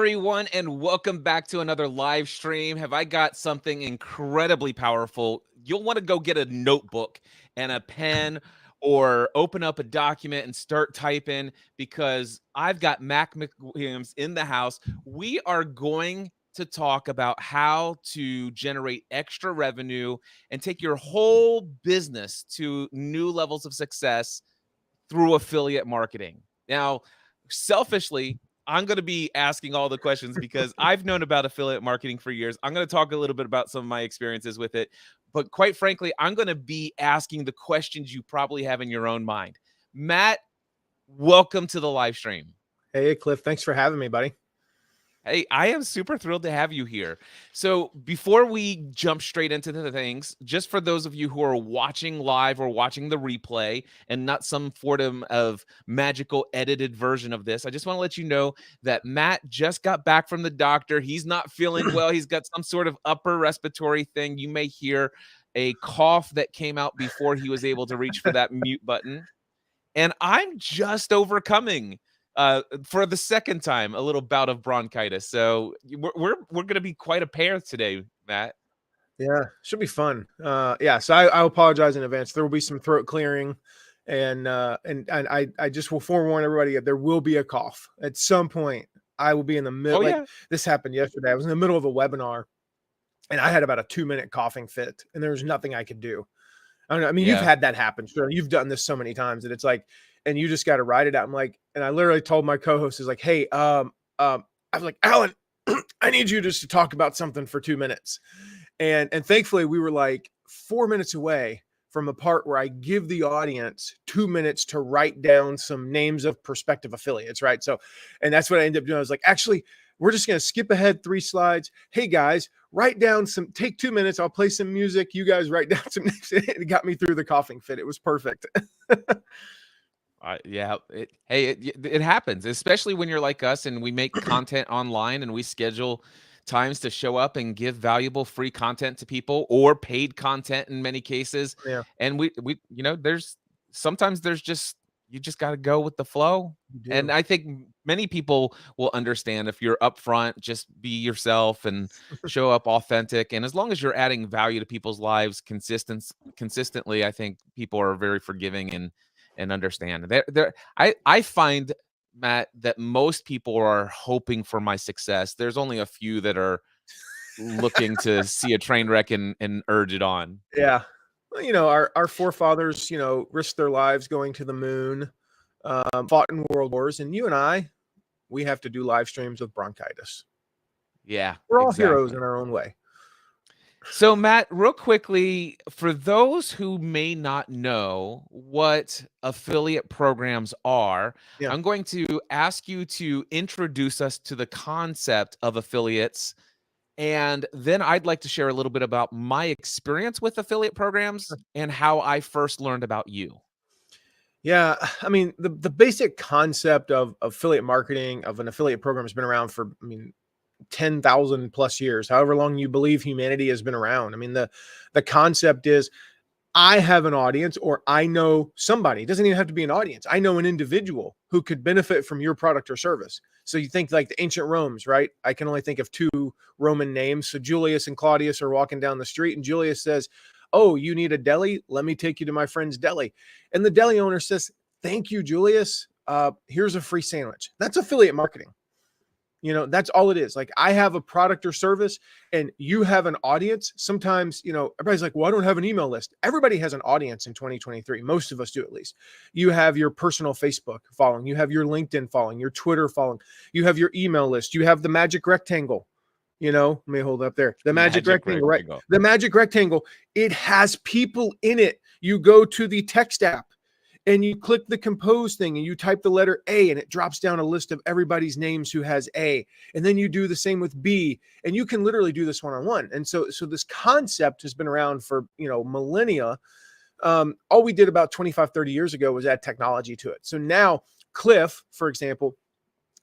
everyone, and welcome back to another live stream. Have I got something incredibly powerful? You'll want to go get a notebook and a pen or open up a document and start typing because I've got Mac McWilliams in the house. We are going to talk about how to generate extra revenue and take your whole business to new levels of success through affiliate marketing. Now, selfishly, I'm going to be asking all the questions because I've known about affiliate marketing for years. I'm going to talk a little bit about some of my experiences with it. But quite frankly, I'm going to be asking the questions you probably have in your own mind. Matt, welcome to the live stream. Hey, Cliff. Thanks for having me, buddy. Hey, I am super thrilled to have you here. So before we jump straight into the things, just for those of you who are watching live or watching the replay and not some form of magical edited version of this, I just want to let you know that Matt just got back from the doctor. He's not feeling well. He's got some sort of upper respiratory thing. You may hear a cough that came out before he was able to reach for that mute button. And I'm just overcoming for the second time a little bout of bronchitis. So we're going to be quite a pair today, Matt. Yeah, should be fun. Yeah, so I apologize in advance. There will be some throat clearing, and I just will forewarn everybody that there will be a cough at some point. I will be in the middle. This happened yesterday. I was in the middle of a webinar, and I had about a 2-minute coughing fit, and there was nothing I could do. I don't know. I mean, you've had that happen. Sure, you've done this so many times that it's like, and you just got to ride it out. I'm like, and I literally told my co-host, is like, hey, I was like, Alan, I need you just to talk about something for 2 minutes. And thankfully we were like 4 minutes away from the part where I give the audience 2 minutes to write down some names of prospective affiliates. Right. So, and that's what I ended up doing. I was like, actually, we're just going to skip ahead 3 slides. Hey guys, write down take 2 minutes. I'll play some music. You guys write down some names. It got me through the coughing fit. It was perfect. It happens, especially when you're like us and we make content online and we schedule times to show up and give valuable free content to people or paid content in many cases. Yeah. And we sometimes you just got to go with the flow. And I think many people will understand if you're upfront, just be yourself and show up authentic. And as long as you're adding value to people's lives consistently, I think people are very forgiving and understand. I find, Matt, that most people are hoping for my success. There's only a few that are looking to see a train wreck and urge it on. Yeah. Well, our forefathers, risked their lives going to the moon, fought in world wars, and you and I, we have to do live streams with bronchitis. Yeah. We're all heroes in our own way. So, Matt, real quickly, for those who may not know what affiliate programs are, I'm going to ask you to introduce us to the concept of affiliates. And then I'd like to share a little bit about my experience with affiliate programs and how I first learned about you. Yeah. I mean, the basic concept of affiliate marketing, of an affiliate program, has been around for, 10,000 plus years, however long you believe humanity has been around. I mean, the concept is, I have an audience, or I know somebody. It doesn't even have to be an audience. I know an individual who could benefit from your product or service. So you think like the ancient Romans, right? I can only think of 2 Roman names. So Julius and Claudius are walking down the street, and Julius says, oh, you need a deli? Let me take you to my friend's deli. And the deli owner says, thank you, Julius. Here's a free sandwich. That's affiliate marketing. That's all it is. Like, I have a product or service and you have an audience. Sometimes, everybody's like, well, I don't have an email list. Everybody has an audience in 2023. Most of us do, at least. You have your personal Facebook following. You have your LinkedIn following, your Twitter following. You have your email list. You have the magic rectangle. Let me hold up there. The magic rectangle, right? The magic rectangle. It has people in it. You go to the text app and you click the compose thing and you type the letter A, and it drops down a list of everybody's names who has A. And then you do the same with B, and you can literally do this one-on-one. And so this concept has been around for, millennia. All we did about 25, 30 years ago was add technology to it. So now Cliff, for example,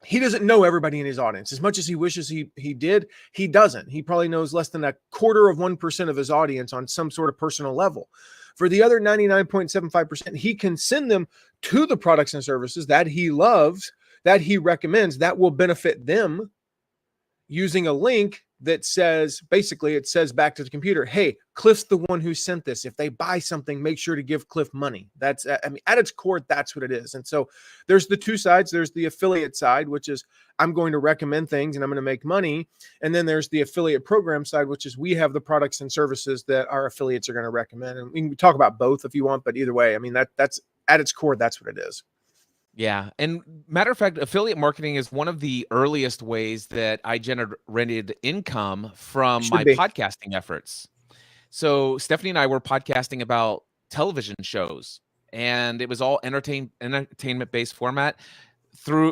he doesn't know everybody in his audience. As much as he wishes he did, he doesn't. He probably knows less than 1/4% of his audience on some sort of personal level. For the other 99.75%, he can send them to the products and services that he loves, that he recommends, that will benefit them. using a link that says, basically it says back to the computer, hey, Cliff's the one who sent this. If they buy something, make sure to give Cliff money. That's, I mean, at its core, that's what it is. And so there's the two sides. There's the affiliate side, which is I'm going to recommend things and I'm going to make money. And then there's the affiliate program side, which is we have the products and services that our affiliates are going to recommend. And we can talk about both if you want, but either way, I mean, that's at its core, that's what it is. Yeah. And matter of fact, affiliate marketing is one of the earliest ways that I generated income from Should my be. podcasting efforts. So Stephanie and I were podcasting about television shows, and it was all entertainment-based format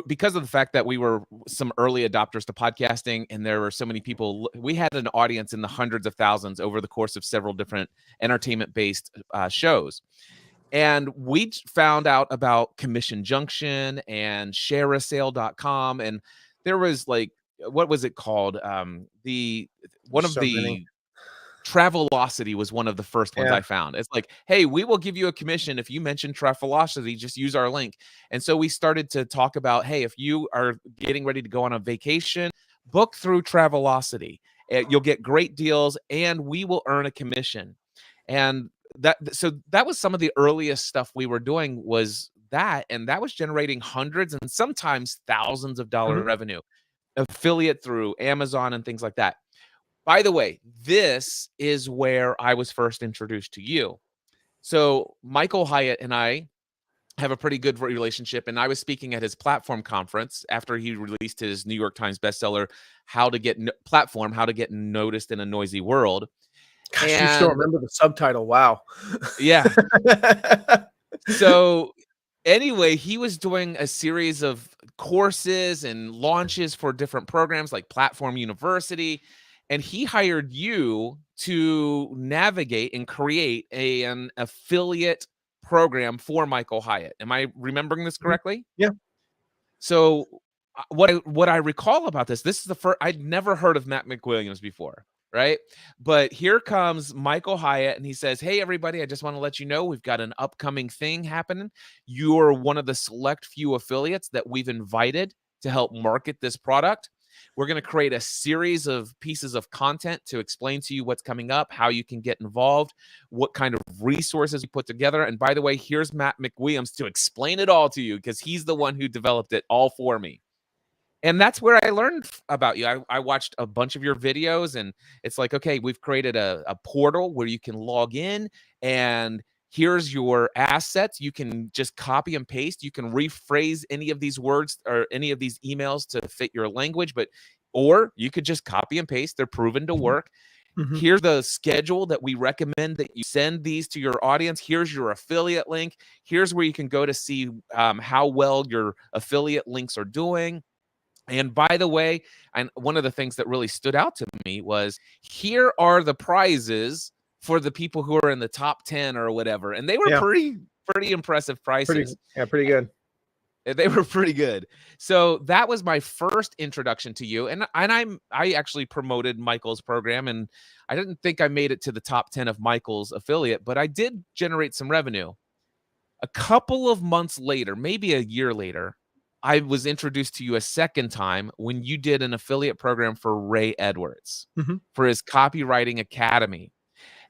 because of the fact that we were some early adopters to podcasting, and there were so many people. We had an audience in the hundreds of thousands over the course of several different entertainment-based shows. And we found out about Commission Junction and shareasale.com. And there was like, what was it called? Travelocity was one of the first ones I found. It's like, hey, we will give you a commission if you mention Travelocity, just use our link. And so we started to talk about, hey, if you are getting ready to go on a vacation, book through Travelocity. You'll get great deals and we will earn a commission. And so that was some of the earliest stuff we were doing was that, and that was generating hundreds and sometimes thousands of dollar revenue, affiliate through Amazon and things like that. By the way, this is where I was first introduced to you. So Michael Hyatt and I have a pretty good relationship, and I was speaking at his platform conference after he released his New York Times bestseller, How to Get Noticed in a Noisy World. Gosh, you still remember the subtitle. Wow. Yeah. So anyway, he was doing a series of courses and launches for different programs like Platform University. And he hired you to navigate and create an affiliate program for Michael Hyatt. Am I remembering this correctly? Yeah. So what I recall about this is the first, I'd never heard of Matt McWilliams before. Right. But here comes Michael Hyatt and he says, hey, everybody, I just want to let you know we've got an upcoming thing happening. You're one of the select few affiliates that we've invited to help market this product. We're going to create a series of pieces of content to explain to you what's coming up, how you can get involved, what kind of resources we put together. And by the way, here's Matt McWilliams to explain it all to you because he's the one who developed it all for me. And that's where I learned about you. I watched a bunch of your videos and it's like, okay, we've created a portal where you can log in and here's your assets. You can just copy and paste. You can rephrase any of these words or any of these emails to fit your language, or you could just copy and paste. They're proven to work. Here's the schedule that we recommend that you send these to your audience. Here's your affiliate link. Here's where you can go to see how well your affiliate links are doing. And by the way, and one of the things that really stood out to me was here are the prizes for the people who are in the top 10 or whatever. And they were pretty impressive prices. Pretty good. They were pretty good. So that was my first introduction to you. And I actually promoted Michael's program, and I didn't think I made it to the top 10 of Michael's affiliate, but I did generate some revenue. A couple of months later, maybe a year later, I was introduced to you a second time when you did an affiliate program for Ray Edwards for his Copywriting Academy.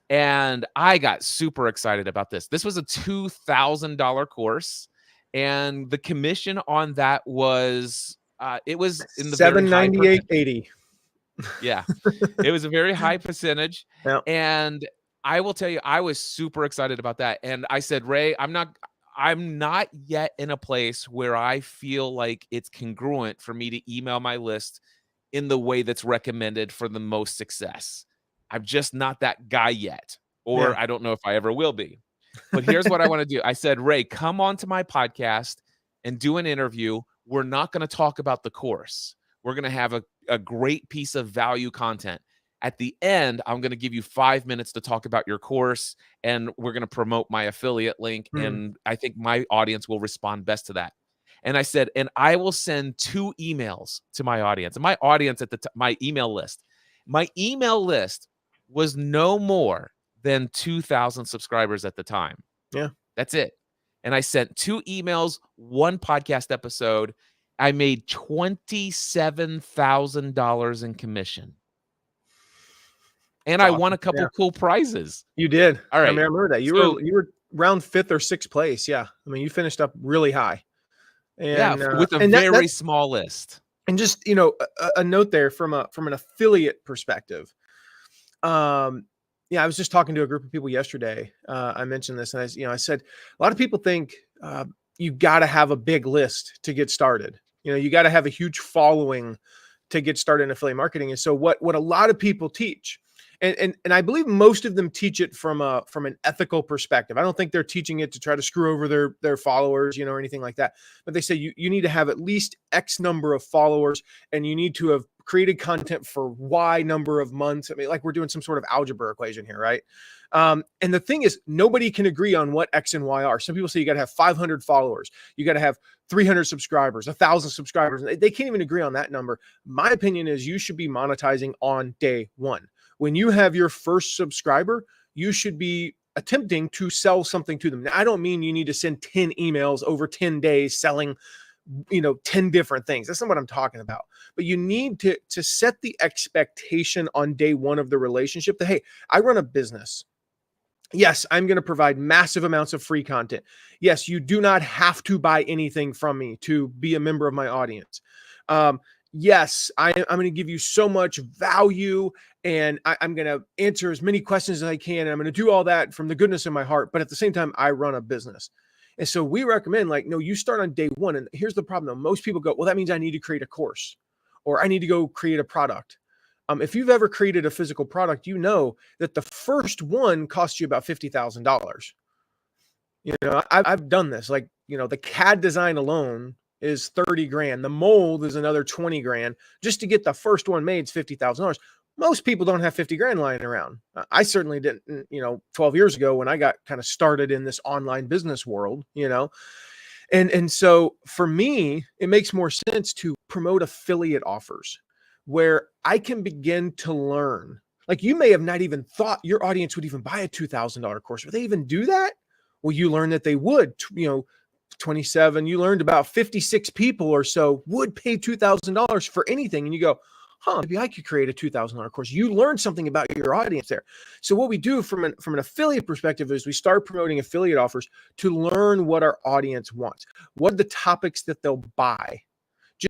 And I got super excited about this. This was a $2,000 course. And the commission on that was, it was in the $798.80. Yeah, it was a very high percentage. Yep. And I will tell you, I was super excited about that. And I said, Ray, I'm not yet in a place where I feel like it's congruent for me to email my list in the way that's recommended for the most success. I'm just not that guy yet, or I don't know if I ever will be. But here's what I want to do. I said, Ray, come on to my podcast and do an interview. We're not going to talk about the course. We're going to have a great piece of value content. At the end, I'm going to give you 5 minutes to talk about your course, and we're going to promote my affiliate link. And I think my audience will respond best to that. And I said, and I will send 2 emails to my audience. And my audience my email list was no more than 2,000 subscribers at the time. Yeah. That's it. And I sent 2 emails, 1 podcast episode. I made $27,000 in commission. And It's I won awesome. a couple Yeah, cool prizes. you did. All I right. mean, I remember that you So were around 5th or 6th place. Yeah, I mean, you finished up really high, yeah, with a and very that's small list. and just a note there from an affiliate perspective. Yeah, I was just talking to a group of people yesterday. I mentioned this, and I said a lot of people think you got to have a big list to get started. You got to have a huge following to get started in affiliate marketing. And so what a lot of people teach, and I believe most of them teach it from an ethical perspective. I don't think they're teaching it to try to screw over their followers, or anything like that. But they say you need to have at least X number of followers, and you need to have created content for Y number of months. I mean, like we're doing some sort of algebra equation here, right? And the thing is, nobody can agree on what X and Y are. Some people say you got to have 500 followers, you got to have 300 subscribers, 1,000 subscribers. They can't even agree on that number. My opinion is you should be monetizing on day one. When you have your first subscriber, you should be attempting to sell something to them. Now, I don't mean you need to send 10 emails over 10 days selling 10 different things. That's not what I'm talking about. But you need to set the expectation on day one of the relationship that, hey, I run a business. Yes, I'm going to provide massive amounts of free content. Yes, you do not have to buy anything from me to be a member of my audience. Yes, I'm going to give you so much value, and I'm going to answer as many questions as I can. And I'm going to do all that from the goodness of my heart. But at the same time, I run a business. And so we recommend, no, you start on day one. And here's the problem, though. Most people go, well, that means I need to create a course, or I need to go create a product. If you've ever created a physical product, you know that the first one costs you about $50,000. I've done this. The CAD design alone is 30 grand. The mold is another 20 grand. Just to get the first one made is $50,000. Most people don't have 50 grand lying around. I certainly didn't, 12 years ago when I got kind of started in this online business world, And so for me, it makes more sense to promote affiliate offers where I can begin to learn. Like, you may have not even thought your audience would even buy a $2,000 course. Would they even do that? Well, you learn that they would. 27, you learned about 56 people or so would pay $2,000 for anything. And you go, maybe I could create a $2,000 course. You learned something about your audience there. So what we do from an affiliate perspective is we start promoting affiliate offers to learn what our audience wants. What are the topics that they'll buy?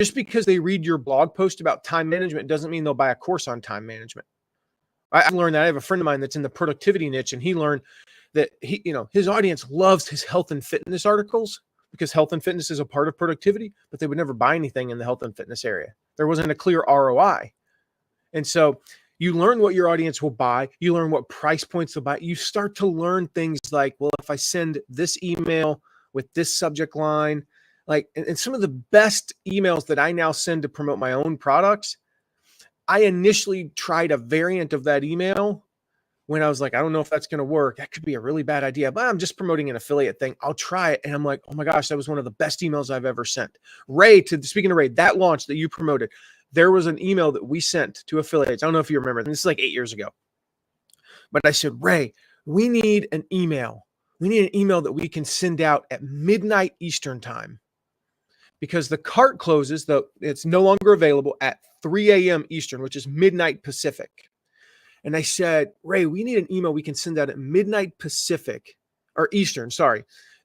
Just because they read your blog post about time management doesn't mean they'll buy a course on time management. I learned that. I have a friend of mine that's in the productivity niche, and he learned that his audience loves his health and fitness articles because health and fitness is a part of productivity, but they would never buy anything in the health and fitness area. There wasn't a clear ROI. And so you learn what your audience will buy. You learn what price points they'll buy. You start to learn things like, well, if I send this email with this subject line, and some of the best emails that I now send to promote my own products, I initially tried a variant of that email when I was like, I don't know if that's going to work. That could be a really bad idea, but I'm just promoting an affiliate thing. I'll try it. And I'm like, oh my gosh, that was one of the best emails I've ever sent. Speaking of Ray, that launch that you promoted, there was an email that we sent to affiliates. I don't know if you remember. This is like 8 years ago. But I said, Ray, we need an email. We need an email that we can send out at midnight Eastern time, because the cart closes, it's no longer available at 3 a.m. Eastern, which is midnight Pacific. And I said, Ray, we need an email we can send out at midnight Pacific or Eastern,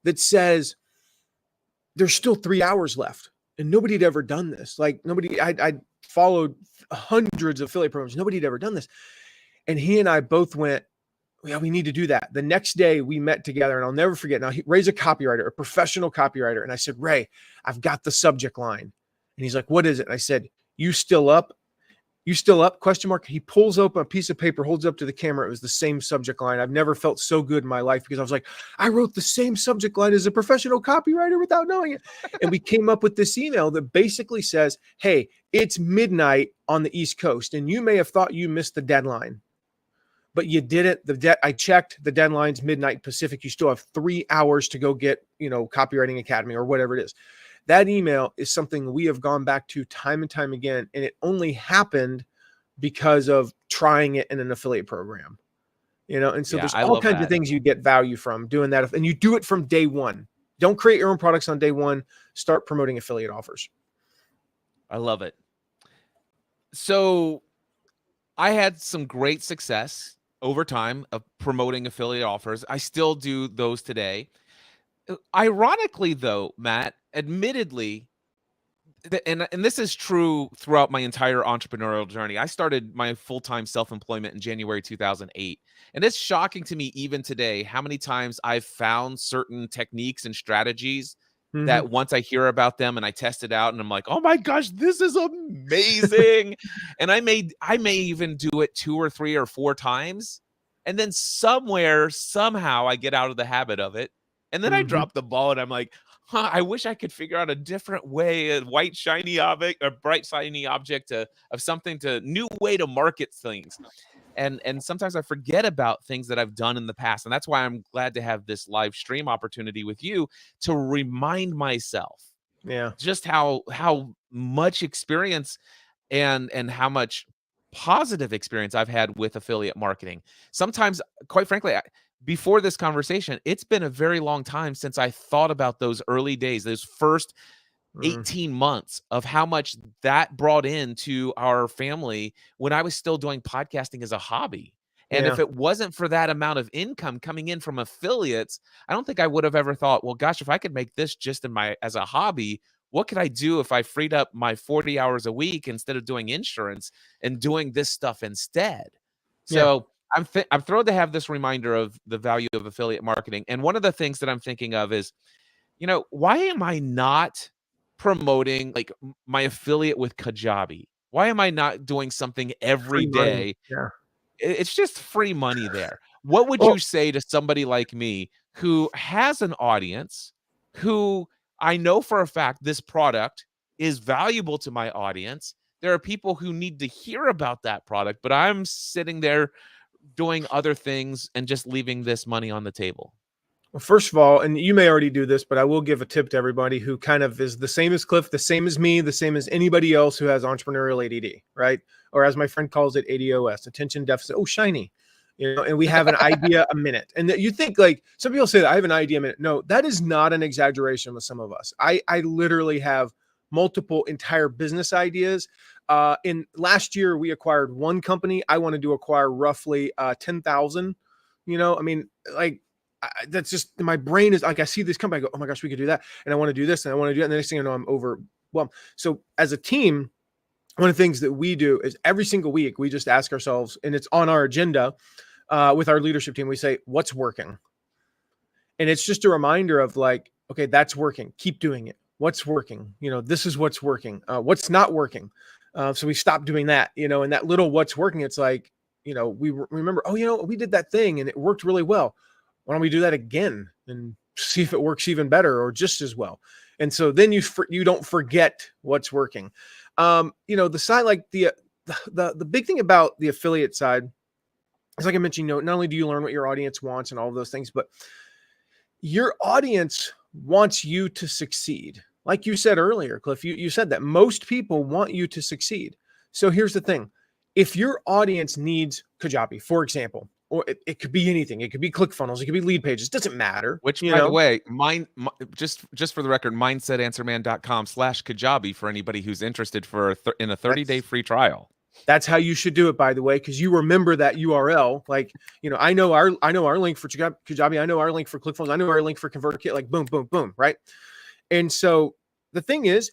that says there's still 3 hours left. And nobody had ever done this. I followed hundreds of affiliate programs. Nobody had ever done this. And he and I both went, yeah, we need to do that. The next day we met together, and I'll never forget. Now, Ray's a copywriter, a professional copywriter. And I said, Ray, I've got the subject line. And he's like, what is it? And I said, you still up? You still up? ? He pulls open a piece of paper, holds up to the camera. It was the same subject line. I've never felt so good in my life, because I was like, I wrote the same subject line as a professional copywriter without knowing it. And we came up with this email that basically says, hey, it's midnight on the East Coast, and you may have thought you missed the deadline, but you didn't. I checked, the deadline's midnight Pacific. You still have 3 hours to go get, Copywriting Academy or whatever it is. That email is something we have gone back to time and time again. And it only happened because of trying it in an affiliate program, And so there's all kinds of things you get value from doing that. And you do it from day one. Don't create your own products on day one. Start promoting affiliate offers. I love it. So I had some great success over time of promoting affiliate offers. I still do those today. Ironically, though, Matt, admittedly, and this is true throughout my entire entrepreneurial journey. I started my full-time self-employment in January 2008, and it's shocking to me even today how many times I've found certain techniques and strategies Mhm. that once I hear about them and I test it out and I'm like, "Oh my gosh, this is amazing." And I may even do it 2 or 3 or 4 times, and then somewhere, somehow I get out of the habit of it, and then I Mhm. drop the ball and I'm like, I wish I could figure out a different way, a white shiny object, a bright shiny object of something to new way to market things. And sometimes I forget about things that I've done in the past. And that's why I'm glad to have this live stream opportunity with you to remind myself Yeah. just how much experience and how much positive experience I've had with affiliate marketing. Sometimes, quite frankly, before this conversation, it's been a very long time since I thought about those early days, those first Mm. 18 months of how much that brought into our family when I was still doing podcasting as a hobby. And if Yeah. it wasn't for that amount of income coming in from affiliates, I don't think I would have ever thought, well, gosh, if I could make this just in my as a hobby, what could I do if I freed up my 40 hours a week instead of doing insurance and doing this stuff instead? Yeah. So I'm thrilled to have this reminder of the value of affiliate marketing. And one of the things that I'm thinking of is, why am I not promoting like my affiliate with Kajabi? Why am I not doing something every Free money. day? Yeah. It's just free money there. What would Well, you say to somebody like me who has an audience, who I know for a fact this product is valuable to my audience? There are people who need to hear about that product, but I'm sitting there doing other things and just leaving this money on the table. Well, first of all, and you may already do this, but I will give a tip to everybody who kind of is the same as Cliff, the same as me, the same as anybody else who has entrepreneurial ADD, right? Or as my friend calls it, ADOS, attention deficit. Oh, shiny. And we have an idea a minute. And that you think like some people say that I have an idea a minute. No, that is not an exaggeration with some of us. I literally have multiple entire business ideas. In last year, we acquired one company. I wanted to acquire roughly 10,000. I mean, like that's just my brain is like I see this company, I go, oh my gosh, we could do that, and I want to do this, and I want to do that. And the next thing I know, I'm overwhelmed. So as a team, one of the things that we do is every single week we just ask ourselves, and it's on our agenda with our leadership team. We say, what's working? And it's just a reminder of like, okay, that's working. Keep doing it. What's working? This is what's working. What's not working? So we stop doing that. And that little what's working, it's like, we remember, oh, we did that thing and it worked really well. Why don't we do that again and see if it works even better or just as well? And so then you don't forget what's working. The side, like the big thing about the affiliate side is, like I mentioned, not only do you learn what your audience wants and all of those things, but your audience wants you to succeed. Like you said earlier, Cliff, you said that most people want you to succeed. So here's the thing. If your audience needs Kajabi, for example, or it could be anything. It could be ClickFunnels. It could be lead pages. It doesn't matter. Which, by the way, just for the record, mindsetanswerman.com/Kajabi for anybody who's interested in a 30-day free trial. That's how you should do it, by the way, because you remember that URL. Like, I know our link for Kajabi. I know our link for ClickFunnels. I know our link for ConvertKit. Like, boom, boom, boom, right? And so the thing is,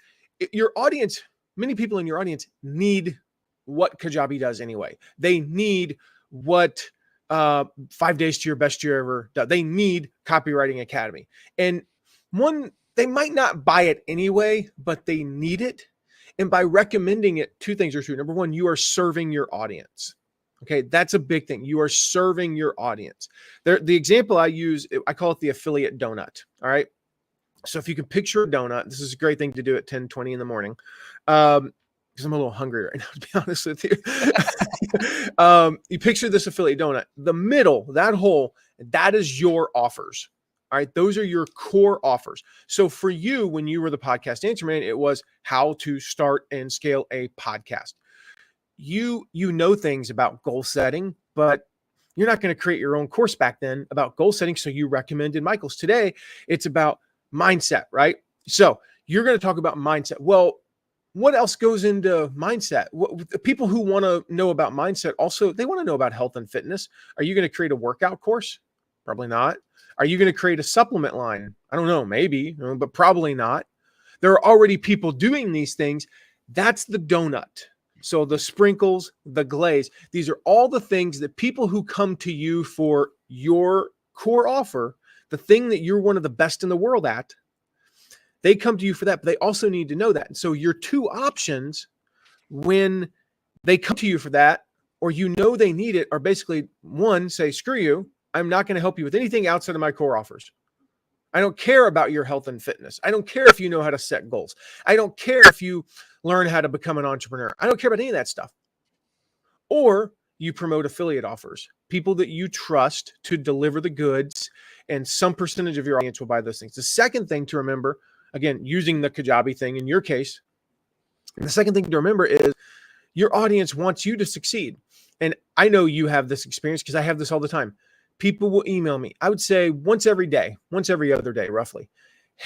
your audience, many people in your audience need what Kajabi does anyway. They need what 5 days to your best year ever does. They need Copywriting Academy. And they might not buy it anyway, but they need it. And by recommending it, two things are true. Number one, you are serving your audience. Okay, that's a big thing. You are serving your audience. The example I use, I call it the affiliate donut. All right. So if you can picture a donut, this is a great thing to do at 10:20 in the morning. Because I'm a little hungry right now, to be honest with you. You picture this affiliate donut. The middle, that hole, that is your offers. All right. Those are your core offers. So for you, when you were the podcast answer man, it was how to start and scale a podcast. You know things about goal setting, but you're not going to create your own course back then about goal setting. So you recommended Michael's. Today, it's about mindset, right? So you're going to talk about mindset. Well, what else goes into mindset? The people who want to know about mindset also, they want to know about health and fitness. Are you going to create a workout course? Probably not. Are you going to create a supplement line? I don't know, maybe, but probably not. There are already people doing these things. That's the donut. So the sprinkles, the glaze, these are all the things that people who come to you for your core offer, the thing that you're one of the best in the world at, they come to you for that, but they also need to know that. And so your two options when they come to you for that, or they need it, are basically, one, say, screw you. I'm not going to help you with anything outside of my core offers. I don't care about your health and fitness. I don't care if you know how to set goals. I don't care if you learn how to become an entrepreneur. I don't care about any of that stuff. Or you promote affiliate offers, people that you trust to deliver the goods, and some percentage of your audience will buy those things. The second thing to remember, again, using the Kajabi thing in your case, the second thing to remember is your audience wants you to succeed. And I know you have this experience because I have this all the time. People will email me. I would say once every other day, roughly.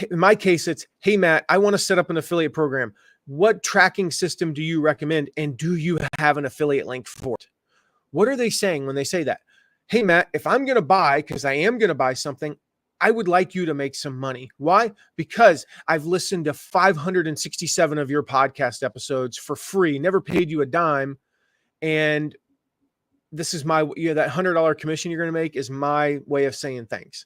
In my case, it's, hey, Matt, I want to set up an affiliate program. What tracking system do you recommend? And do you have an affiliate link for it? What are they saying when they say that? Hey, Matt, if I'm going to buy, because I am going to buy something, I would like you to make some money. Why? Because I've listened to 567 of your podcast episodes for free, never paid you a dime. And this is my, that $100 commission you're going to make is my way of saying thanks.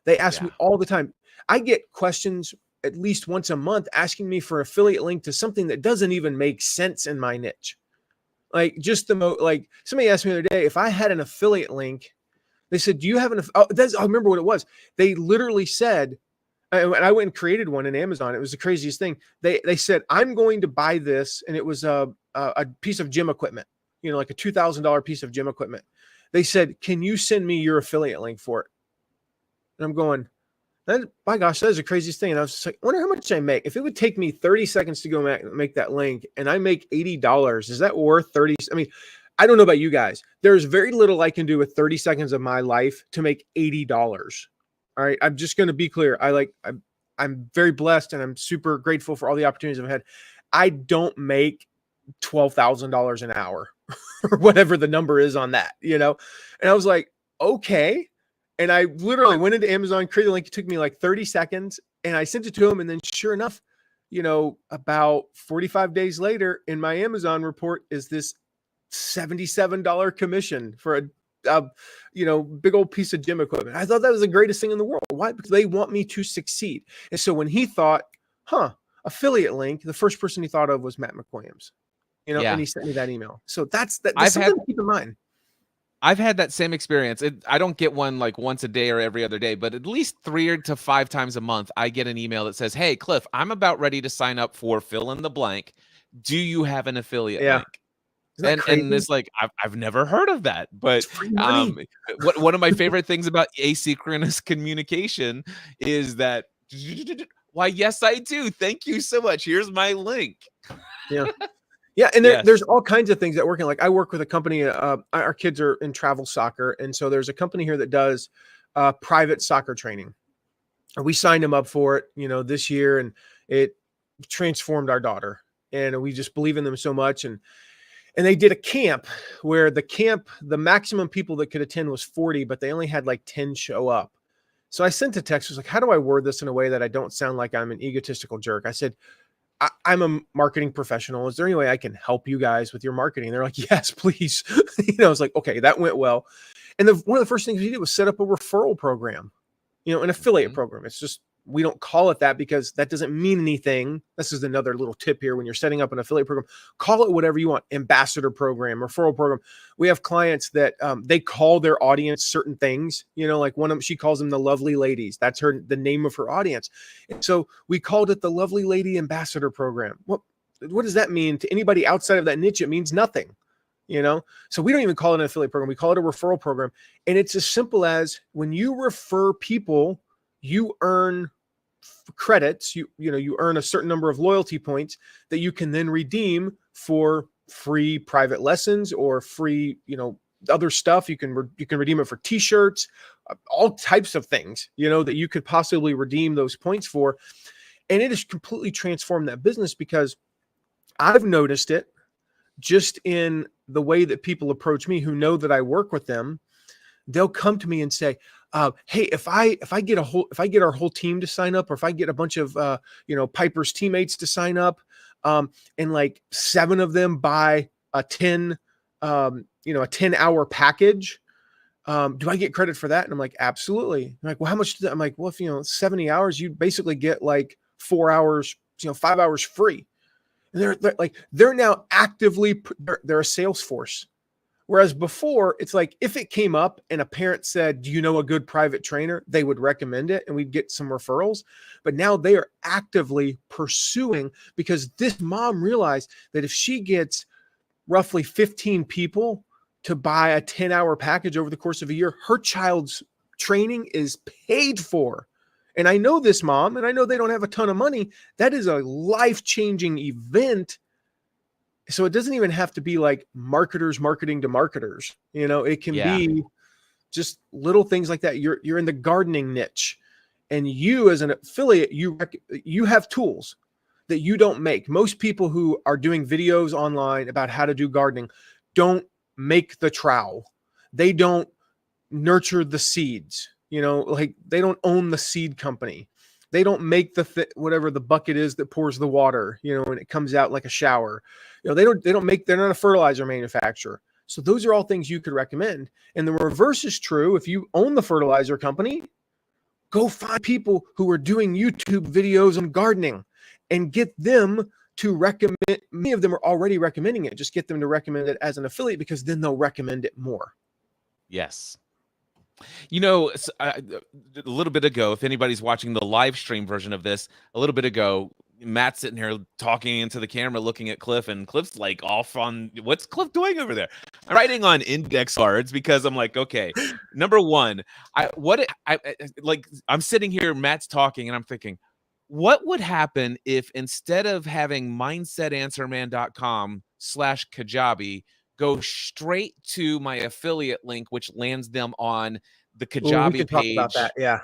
They ask me all the time. I get questions at least once a month asking me for affiliate link to something that doesn't even make sense in my niche. Like like somebody asked me the other day, if I had an affiliate link, they said, do you have I remember what it was. They literally said, and I went and created one in Amazon. It was the craziest thing. They said, I'm going to buy this. And it was a piece of gym equipment, like a $2,000 piece of gym equipment. They said, can you send me your affiliate link for it? And I'm going, my gosh, that is the craziest thing. And I was just like, I wonder how much I make. If it would take me 30 seconds to go make that link and I make $80, is that worth 30? I mean, I don't know about you guys. There's very little I can do with 30 seconds of my life to make $80. All right. I'm just going to be clear. I'm very blessed and I'm super grateful for all the opportunities I've had. I don't make $12,000 an hour or whatever the number is on that, And I was like, okay. And I literally went into Amazon, created a link. It took me like 30 seconds and I sent it to him. And then sure enough, about 45 days later in my Amazon report is this $77 commission for a big old piece of gym equipment. I thought that was the greatest thing in the world. Why? Because they want me to succeed. And so when he thought, affiliate link, the first person he thought of was Matt McWilliams, and he sent me that email. So that's something to keep in mind. I've had that same experience. I don't get one like once a day or every other day, but at least 3 to 5 times a month, I get an email that says, hey, Cliff, I'm about ready to sign up for fill in the blank. Do you have an affiliate link? And it's like, I've never heard of that, but one of my favorite things about asynchronous communication is that, why, yes, I do. Thank you so much. Here's my link. Yeah. Yeah. And there's all kinds of things that working. Like I work with a company, our kids are in travel soccer. And so there's a company here that does private soccer training. We signed them up for it, this year, and it transformed our daughter. And we just believe in them so much. And they did a camp where the maximum people that could attend was 40, but they only had like 10 show up. So I sent a text. I was like, how do I word this in a way that I don't sound like I'm an egotistical jerk? I said, I'm a marketing professional. Is there any way I can help you guys with your marketing? They're like, yes, please. I was like, okay, that went well. And one of the first things we did was set up a referral program, an affiliate program. It's just, we don't call it that because that doesn't mean anything. This is another little tip here. When you're setting up an affiliate program, call it whatever you want. Ambassador program, referral program. We have clients that they call their audience certain things, like one of them, she calls them the lovely ladies. That's the name of her audience. And so we called it the Lovely Lady Ambassador program. What does that mean to anybody outside of that niche? It means nothing, So we don't even call it an affiliate program. We call it a referral program. And it's as simple as when you refer people, you earn credits, you earn a certain number of loyalty points that you can then redeem for free private lessons or free, other stuff. You can redeem it for t-shirts, all types of things, that you could possibly redeem those points for. And it has completely transformed that business because I've noticed it just in the way that people approach me who know that I work with them. They'll come to me and say, "Hey, if I get our whole team to sign up, or if I get a bunch of Piper's teammates to sign up, and like 7 of them buy a 10-hour package, do I get credit for that?" And I'm like, "Absolutely." I'm like, "Well, how much?" I'm like, "Well, if 70 hours, you basically get like 4 hours, 5 hours free." And they're now actively they're a sales force. Whereas before, it's like if it came up and a parent said, "Do you know a good private trainer?" they would recommend it and we'd get some referrals. But now they are actively pursuing, because this mom realized that if she gets roughly 15 people to buy a 10-hour package over the course of a year, her child's training is paid for. And I know this mom, and I know they don't have a ton of money. That is a life-changing event. So it doesn't even have to be like marketers marketing to marketers. It can Yeah. be just little things like that. You're in the gardening niche, and you as an affiliate, you have tools that you don't make. Most people who are doing videos online about how to do gardening don't make the trowel. They don't nurture the seeds. Like they don't own the seed company. They don't make whatever the bucket is that pours the water, and it comes out like a shower. They're not a fertilizer manufacturer. So those are all things you could recommend. And the reverse is true. If you own the fertilizer company, go find people who are doing YouTube videos on gardening and get them to recommend. Many of them are already recommending it. Just get them to recommend it as an affiliate, because then they'll recommend it more. Yes. A little bit ago, if anybody's watching the live stream version of this, a little bit ago, Matt's sitting here talking into the camera, looking at Cliff, and Cliff's like off on, what's Cliff doing over there? I'm writing on index cards because I'm like, okay, number one, I'm sitting here, Matt's talking, and I'm thinking, what would happen if instead of having mindsetanswerman.com/Kajabi go straight to my affiliate link, which lands them on the We Kajabi can talk about that. page? Yeah.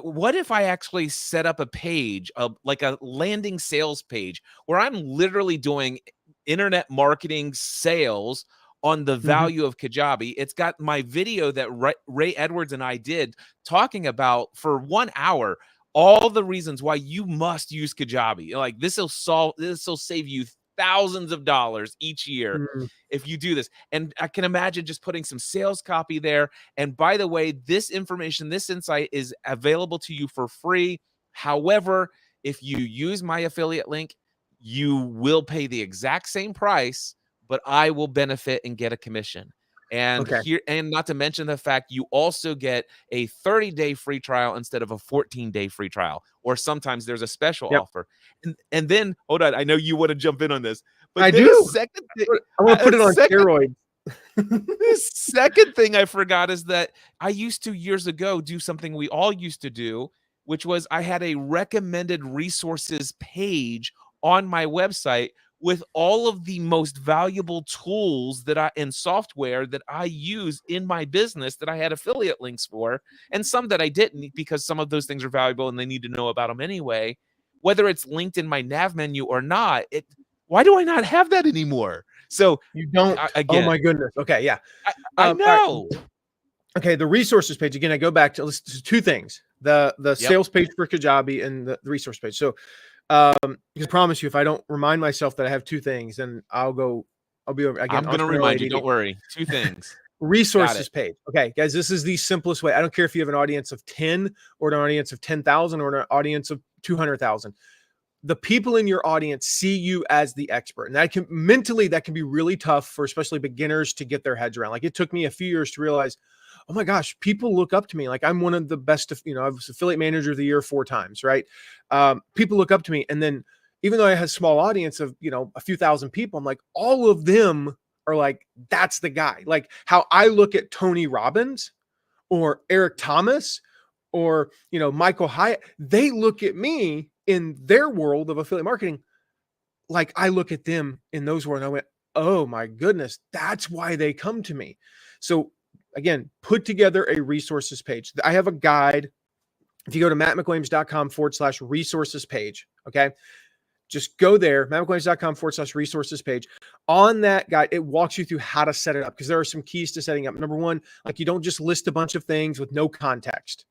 What if I actually set up a page, like a landing sales page, where I'm literally doing internet marketing sales on the value of Kajabi? It's got my video that Ray Edwards and I did talking about for 1 hour all the reasons why you must use Kajabi. Like this will save you thousands of dollars each year Mm-hmm. if you do this. And I can imagine just putting some sales copy there. And by the way, this information, this insight is available to you for free. However, if you use my affiliate link, you will pay the exact same price, but I will benefit and get a commission. And not to mention the fact you also get a 30-day free trial instead of a 14-day free trial, or sometimes there's a special offer. And then hold on, I know you want to jump in on this, but I do. I want to put it on steroids. The second thing I forgot is that I used to years ago do something we all used to do, which was I had a recommended resources page on my website with all of the most valuable tools and software that I use in my business that I had affiliate links for, and some that I didn't, because some of those things are valuable and they need to know about them anyway. Whether it's linked in my nav menu or not, why do I not have that anymore? So you don't. Again, oh my goodness. Okay, yeah. I know. Right. Okay, the resources page. Again, I go back to two things: the sales page for Kajabi and the resource page. So I promise you, if I don't remind myself that I have two things, then I'll be over again. I'm going to remind you. Don't worry. Two things. Resources page. Okay, guys, this is the simplest way. I don't care if you have an audience of 10 or an audience of 10,000 or an audience of 200,000. The people in your audience see you as the expert, and that can be really tough for especially beginners to get their heads around. Like it took me a few years to realize, oh my gosh, people look up to me. Like I'm one of the best of, I was affiliate manager of the year 4 times, right? People look up to me. And then even though I had a small audience of, a few thousand people, I'm like, all of them are like, that's the guy. Like how I look at Tony Robbins or Eric Thomas or, Michael Hyatt, they look at me in their world of affiliate marketing like I look at them in those worlds. And I went, oh my goodness, that's why they come to me. So again, put together a resources page. I have a guide. If you go to mattmcwilliams.com/resources page, okay, just go there, mattmcwilliams.com/resources page. On that guide, it walks you through how to set it up because there are some keys to setting up. Number one, like you don't just list a bunch of things with no context.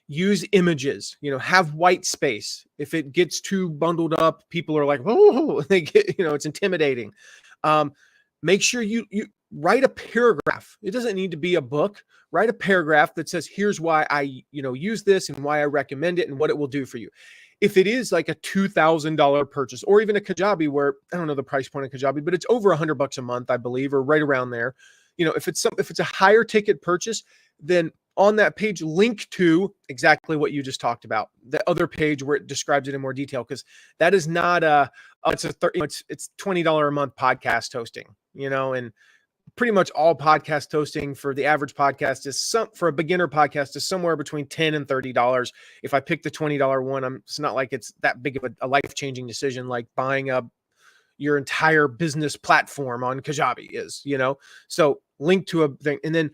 Use images, have white space. If it gets too bundled up, people are like, oh, they get, it's intimidating. Make sure you write a paragraph. It doesn't need to be a book. Write a paragraph that says, here's why I, use this and why I recommend it and what it will do for you. If it is like a $2,000 purchase or even a Kajabi where I don't know the price point of Kajabi, but it's over $100 a month, I believe, or right around there. If it's a higher ticket purchase, then on that page, link to exactly what you just talked about, the other page where it describes it in more detail, because that is not it's $20 a month podcast hosting, and pretty much all podcast hosting for the average podcast for a beginner podcast is somewhere between $10 and $30. If I pick the $20 one, it's not like it's that big of a life-changing decision like buying your entire business platform on Kajabi is, so link to a thing. And then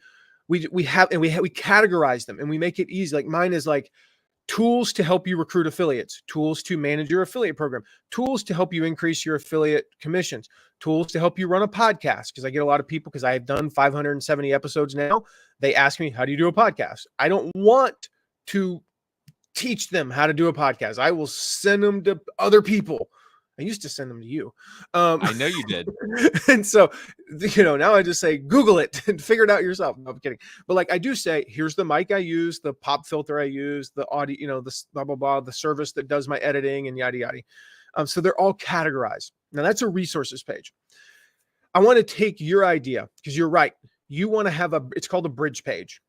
we categorize them and we make it easy. Like mine is like tools to help you recruit affiliates, tools to manage your affiliate program, tools to help you increase your affiliate commissions, tools to help you run a podcast. Because I get a lot of people, because I have done 570 episodes now, they ask me, how do you do a podcast? I don't want to teach them how to do a podcast. I will send them to other people. I used to send them to you. I know you did. And so, now I just say, Google it and figure it out yourself. No, I'm kidding. But like I do say, here's the mic I use, the pop filter I use, the audio, the blah, blah, blah, the service that does my editing and yada, yada. So they're all categorized. Now that's a resources page. I want to take your idea because you're right. You want to have it's called a bridge page.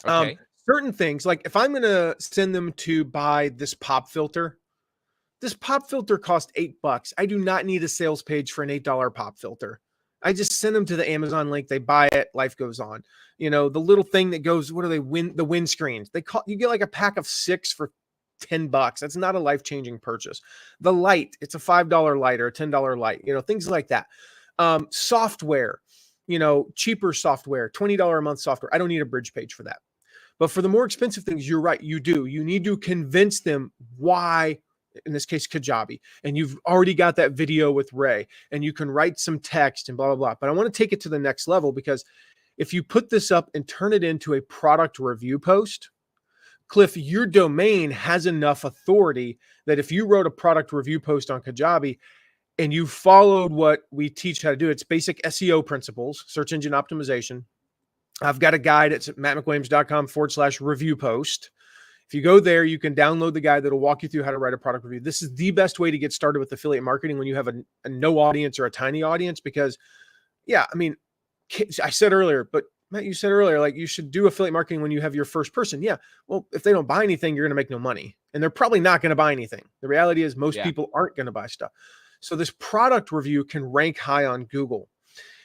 Okay. Certain things, like if I'm going to send them to buy this pop filter cost $8. I do not need a sales page for an $8 pop filter. I just send them to the Amazon link. They buy it. Life goes on. The little thing that goes, what do they win? The windscreens. You get like a pack of 6 for $10. That's not a life-changing purchase. The light, it's a $5 light or a $10 light, things like that. Software, cheaper software, $20 a month software. I don't need a bridge page for that. But for the more expensive things, you're right. You do. You need to convince them why, in this case, Kajabi, and you've already got that video with Ray and you can write some text and blah, blah, blah. But I want to take it to the next level, because if you put this up and turn it into a product review post, Cliff, your domain has enough authority that if you wrote a product review post on Kajabi and you followed what we teach how to do, it's basic SEO principles, search engine optimization. I've got a guide. It's at mattmcwilliams.com/review post. If you go there, you can download the guide that'll walk you through how to write a product review. This is the best way to get started with affiliate marketing when you have a no audience or a tiny audience, because I said earlier, but Matt, you said earlier, like you should do affiliate marketing when you have your first person. Yeah. Well, if they don't buy anything, you're going to make no money, and they're probably not going to buy anything. The reality is most people aren't going to buy stuff. So this product review can rank high on Google.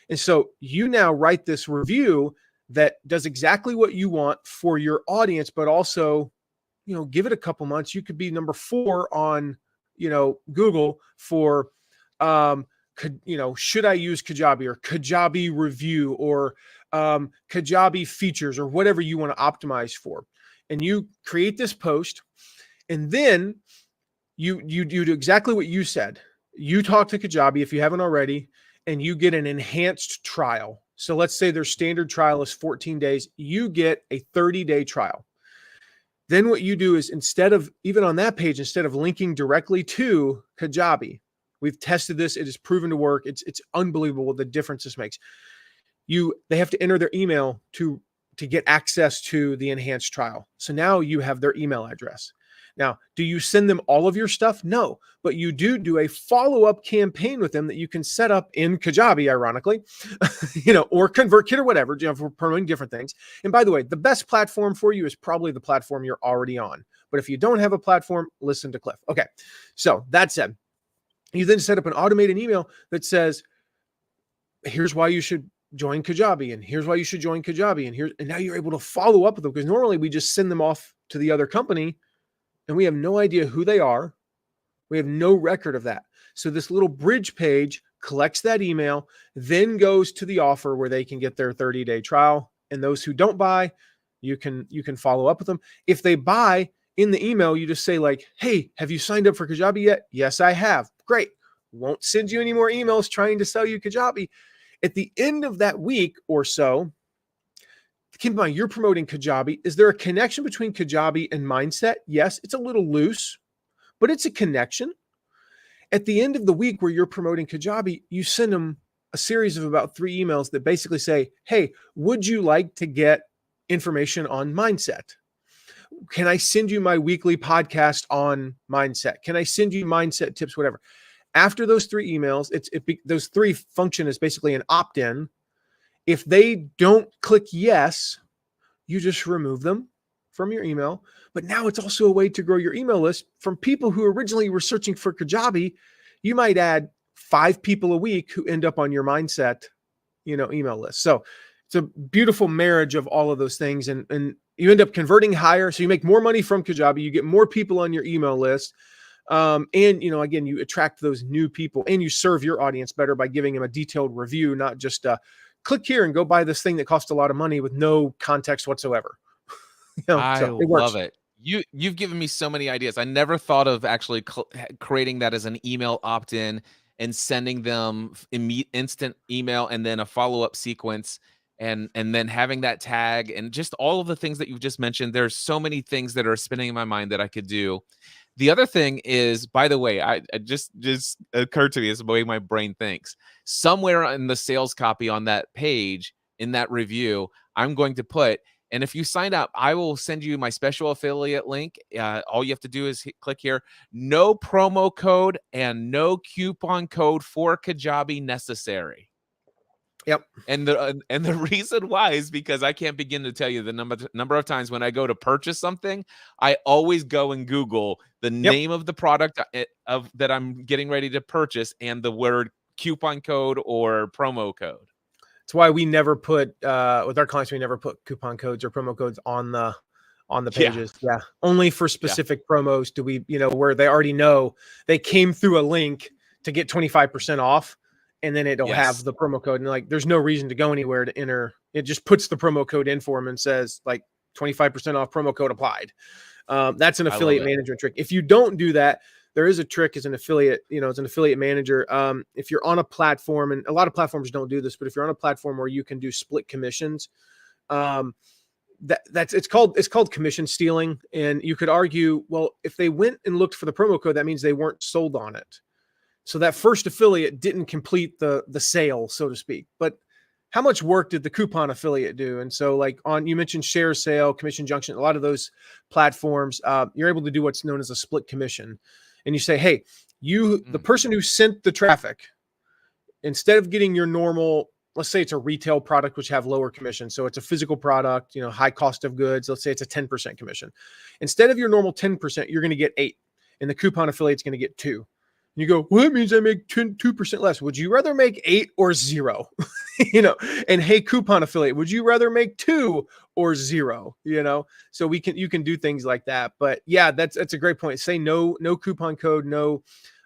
And so you now write this review that does exactly what you want for your audience, but also, give it a couple months. You could be number 4 on, Google for, should I use Kajabi, or Kajabi review, or Kajabi features, or whatever you want to optimize for. And you create this post, and then you do exactly what you said. You talk to Kajabi if you haven't already, and you get an enhanced trial. So let's say their standard trial is 14 days. You get a 30-day trial. Then what you do is, instead of linking directly to Kajabi, we've tested this. It is proven to work. It's unbelievable the difference this makes. They have to enter their email to get access to the enhanced trial. So now you have their email address. Now, do you send them all of your stuff? No, but you do a follow-up campaign with them that you can set up in Kajabi, ironically, or ConvertKit or whatever, for promoting different things. And by the way, the best platform for you is probably the platform you're already on. But if you don't have a platform, listen to Cliff. Okay, so that said, you then set up an automated email that says, here's why you should join Kajabi, and here's why you should join Kajabi, and now you're able to follow up with them, because normally we just send them off to the other company and we have no idea who they are. We have no record of that. So this little bridge page collects that email, then goes to the offer where they can get their 30-day trial. And those who don't buy, you can follow up with them. If they buy, In the email, you just say like, hey, have you signed up for Kajabi yet? Yes, I have. Great. Won't send you any more emails trying to sell you Kajabi. At the end of that week or so, keep in mind, you're promoting Kajabi. Is there a connection between Kajabi and mindset? Yes, it's a little loose, but it's a connection. At the end of the week where you're promoting Kajabi, you send them a series of about 3 emails that basically say, hey, would you like to get information on mindset? Can I send you my weekly podcast on mindset? Can I send you mindset tips, whatever? After those 3 emails, those 3 function as basically an opt-in. If they don't click yes, you just remove them from your email. But now it's also a way to grow your email list from people who originally were searching for Kajabi. You might add 5 people a week who end up on your mindset, email list. So it's a beautiful marriage of all of those things. And you end up converting higher. So you make more money from Kajabi. You get more people on your email list. And, again, you attract those new people and you serve your audience better by giving them a detailed review, not just click here and go buy this thing that costs a lot of money with no context whatsoever. I So it works. love it. You've given me so many ideas. I never thought of actually creating that as an email opt-in and sending them instant email and then a follow-up sequence and then having that tag and just all of the things that you've just mentioned. There's so many things that are spinning in my mind that I could do. The other thing is, by the way, I just occurred to me as the way my brain thinks. Somewhere in the sales copy on that page, in that review, I'm going to put, and if you sign up, I will send you my special affiliate link. All you have to do is click here. No promo code and no coupon code for Kajabi necessary. Yep. And the reason why is because I can't begin to tell you the number of times when I go to purchase something, I always go and Google the name of the product that I'm getting ready to purchase and the word coupon code or promo code. That's why we never put with our clients, we never put coupon codes or promo codes on the pages. Yeah. Only for specific promos do we, where they already know they came through a link to get 25% off. And then it'll have the promo code, and there's no reason to go anywhere to enter. It just puts the promo code in for them and says 25% off, promo code applied. That's an affiliate management trick. If you don't do that, there is a trick as an affiliate, as an affiliate manager. If you're on a platform, and a lot of platforms don't do this, but if you're on a platform where you can do split commissions, it's called commission stealing. And you could argue, well, if they went and looked for the promo code, that means they weren't sold on it. So that first affiliate didn't complete the sale, so to speak. But how much work did the coupon affiliate do? And so you mentioned Share Sale, Commission Junction, a lot of those platforms, you're able to do what's known as a split commission. And you say, hey, the person who sent the traffic, instead of getting your normal, let's say it's a retail product, which have lower commission. So it's a physical product, high cost of goods. Let's say it's a 10% commission. Instead of your normal 10%, you're going to get 8, and the coupon affiliate's going to get 2. You go, well, that means I make 2% less. Would you rather make 8 or 0? And hey, coupon affiliate, would you rather make 2 or 0? So you can do things like that. But yeah, that's a great point. Say no coupon code,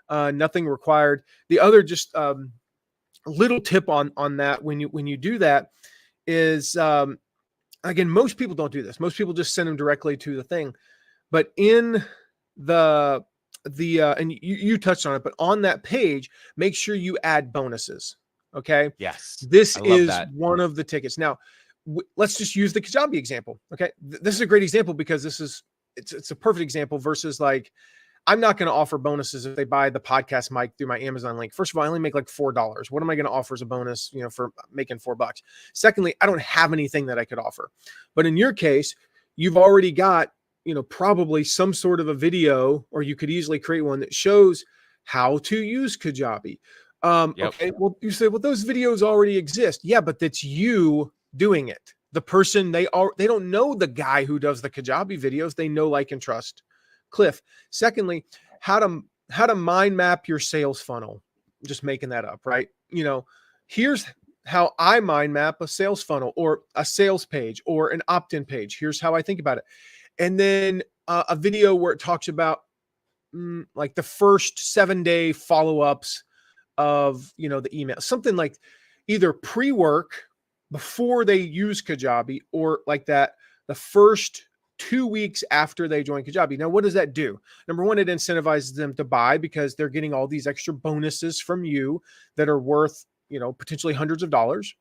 nothing required. The other just little tip on that when you do that is, again, most people don't do this. Most people just send them directly to the thing. But in the and you touched on it, but on that page, make sure you add bonuses. Okay. Yes. This is one of the tickets. Now, let's just use the Kajabi example. Okay. This is a great example because it's a perfect example versus I'm not going to offer bonuses if they buy the podcast mic through my Amazon link. First of all, I only make $4. What am I going to offer as a bonus, for making $4? Secondly, I don't have anything that I could offer. But in your case, you've already got probably some sort of a video, or you could easily create one that shows how to use Kajabi. Okay. Well, you say, well, those videos already exist. Yeah, but that's you doing it. The person, they don't know the guy who does the Kajabi videos. They know, like, and trust Cliff. Secondly, how to mind map your sales funnel. Just making that up, right? Here's how I mind map a sales funnel or a sales page or an opt-in page. Here's how I think about it. And then a video where it talks about the first 7-day follow-ups of, the email, something like either pre-work before they use Kajabi or like that, the first 2 weeks after they join Kajabi. Now, what does that do? Number one, it incentivizes them to buy because they're getting all these extra bonuses from you that are worth, potentially hundreds of dollars.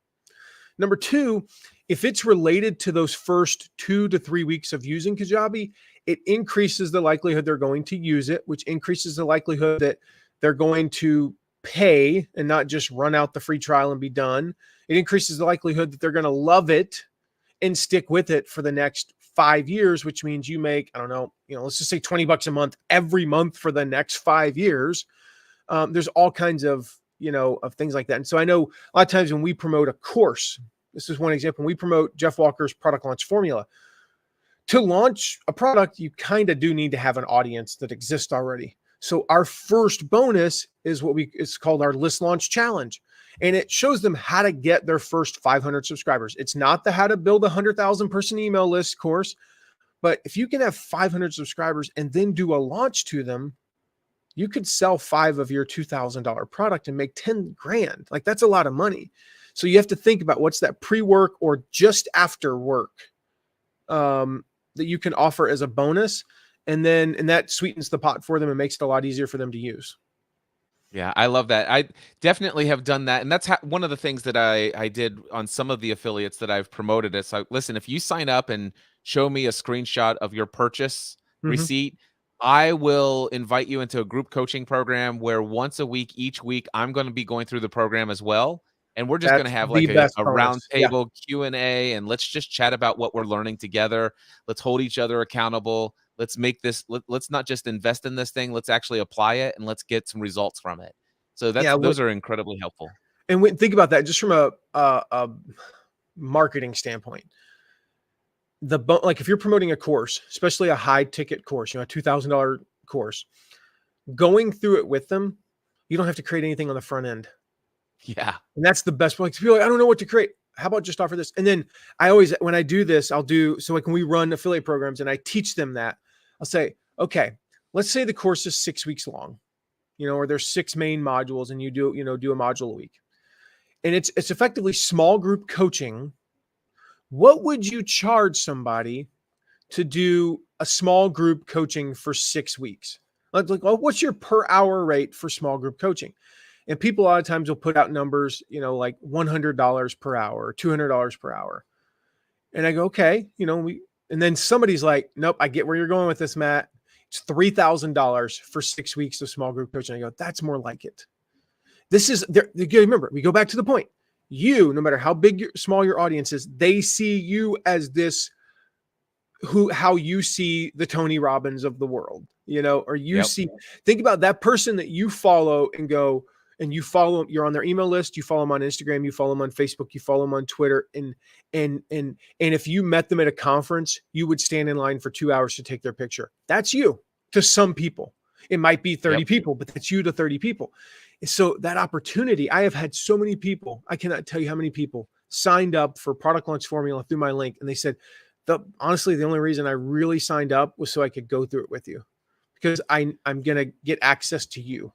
Number two, if it's related to those first 2 to 3 weeks of using Kajabi, it increases the likelihood they're going to use it, which increases the likelihood that they're going to pay and not just run out the free trial and be done. It increases the likelihood that they're going to love it and stick with it for the next 5 years, which means you make, I don't know, let's just say $20 a month every month for the next 5 years. There's all kinds of, of things like that. And so I know a lot of times when we promote a course, this is one example, when we promote Jeff Walker's product launch formula. To launch a product, you kind of do need to have an audience that exists already. So our first bonus is it's called our list launch challenge. And it shows them how to get their first 500 subscribers. It's not the how to build a 100,000 person email list course, but if you can have 500 subscribers and then do a launch to them, you could sell 5 of your $2,000 product and make 10 grand. Like that's a lot of money. So you have to think about what's that pre-work or just after work that you can offer as a bonus. And that sweetens the pot for them and makes it a lot easier for them to use. Yeah, I love that. I definitely have done that. And that's one of the things that I did on some of the affiliates that I've promoted. It's like, listen, if you sign up and show me a screenshot of your purchase receipt, I will invite you into a group coaching program where once a week, each week, I'm going to be going through the program as well. And we're just going to have like a round table Q&A, and let's just chat about what we're learning together. Let's hold each other accountable. Let's make this, let's not just invest in this thing. Let's actually apply it and let's get some results from it. So those are incredibly helpful. And think about that just from a marketing standpoint. Like if you're promoting a course, especially a high ticket course, a $2,000 course, going through it with them, you don't have to create anything on the front end. Yeah. And that's the best. Like, people are like, I don't know what to create. How about just offer this? And then when I do this, so like when we run affiliate programs and I teach them that, I'll say, okay, let's say the course is 6 weeks long, or there's 6 main modules and you do a module a week. And it's effectively small group coaching. What would you charge somebody to do a small group coaching for 6 weeks? Like, what's your per hour rate for small group coaching? And people a lot of times will put out numbers, like $100 per hour, or $200 per hour. And I go, okay, and then somebody's like, nope, I get where you're going with this, Matt. It's $3,000 for 6 weeks of small group coaching. I go, that's more like it. This is there. Remember, we go back to the point. No matter how big small your audience is, they see you as this, how you see the Tony Robbins of the world, or you see, think about that person that you follow and go, and you follow, you're on their email list, you follow them on Instagram, you follow them on Facebook, you follow them on Twitter. And if you met them at a conference, you would stand in line for 2 hours to take their picture. That's you to some people. It might be 30 people, but that's you to 30 people. So that opportunity, I have had so many people, I cannot tell you how many people signed up for Product Launch Formula through my link. And they said, honestly, the only reason I really signed up was so I could go through it with you, because I'm going to get access to you.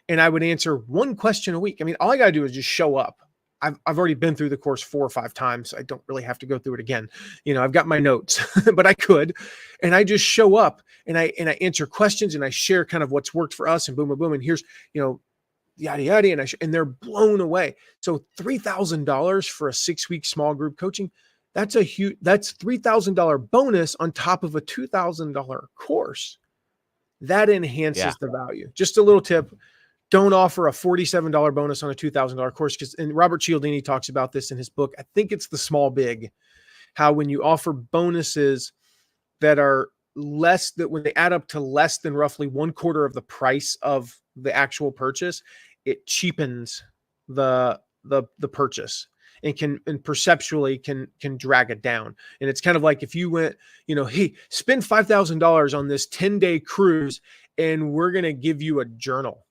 And I would answer one question a week. I mean, all I got to do is just show up. I've already been through the course 4 or 5 times. So I don't really have to go through it again. I've got my notes, but I could, and I just show up and I answer questions and I share kind of what's worked for us and boom, boom, boom. And here's, yada, yada. And they're blown away. So $3,000 for a 6-week small group coaching, that's $3,000 bonus on top of a $2,000 course. That enhances the value. Just a little tip. Don't offer a $47 bonus on a $2,000 course, and Robert Cialdini talks about this in his book. I think it's The Small Big, how when you offer bonuses that are less, that when they add up to less than roughly 1/4 of the price of the actual purchase, it cheapens the purchase and perceptually can drag it down. And it's kind of like if you went, hey, spend $5,000 on this 10-day cruise and we're going to give you a journal.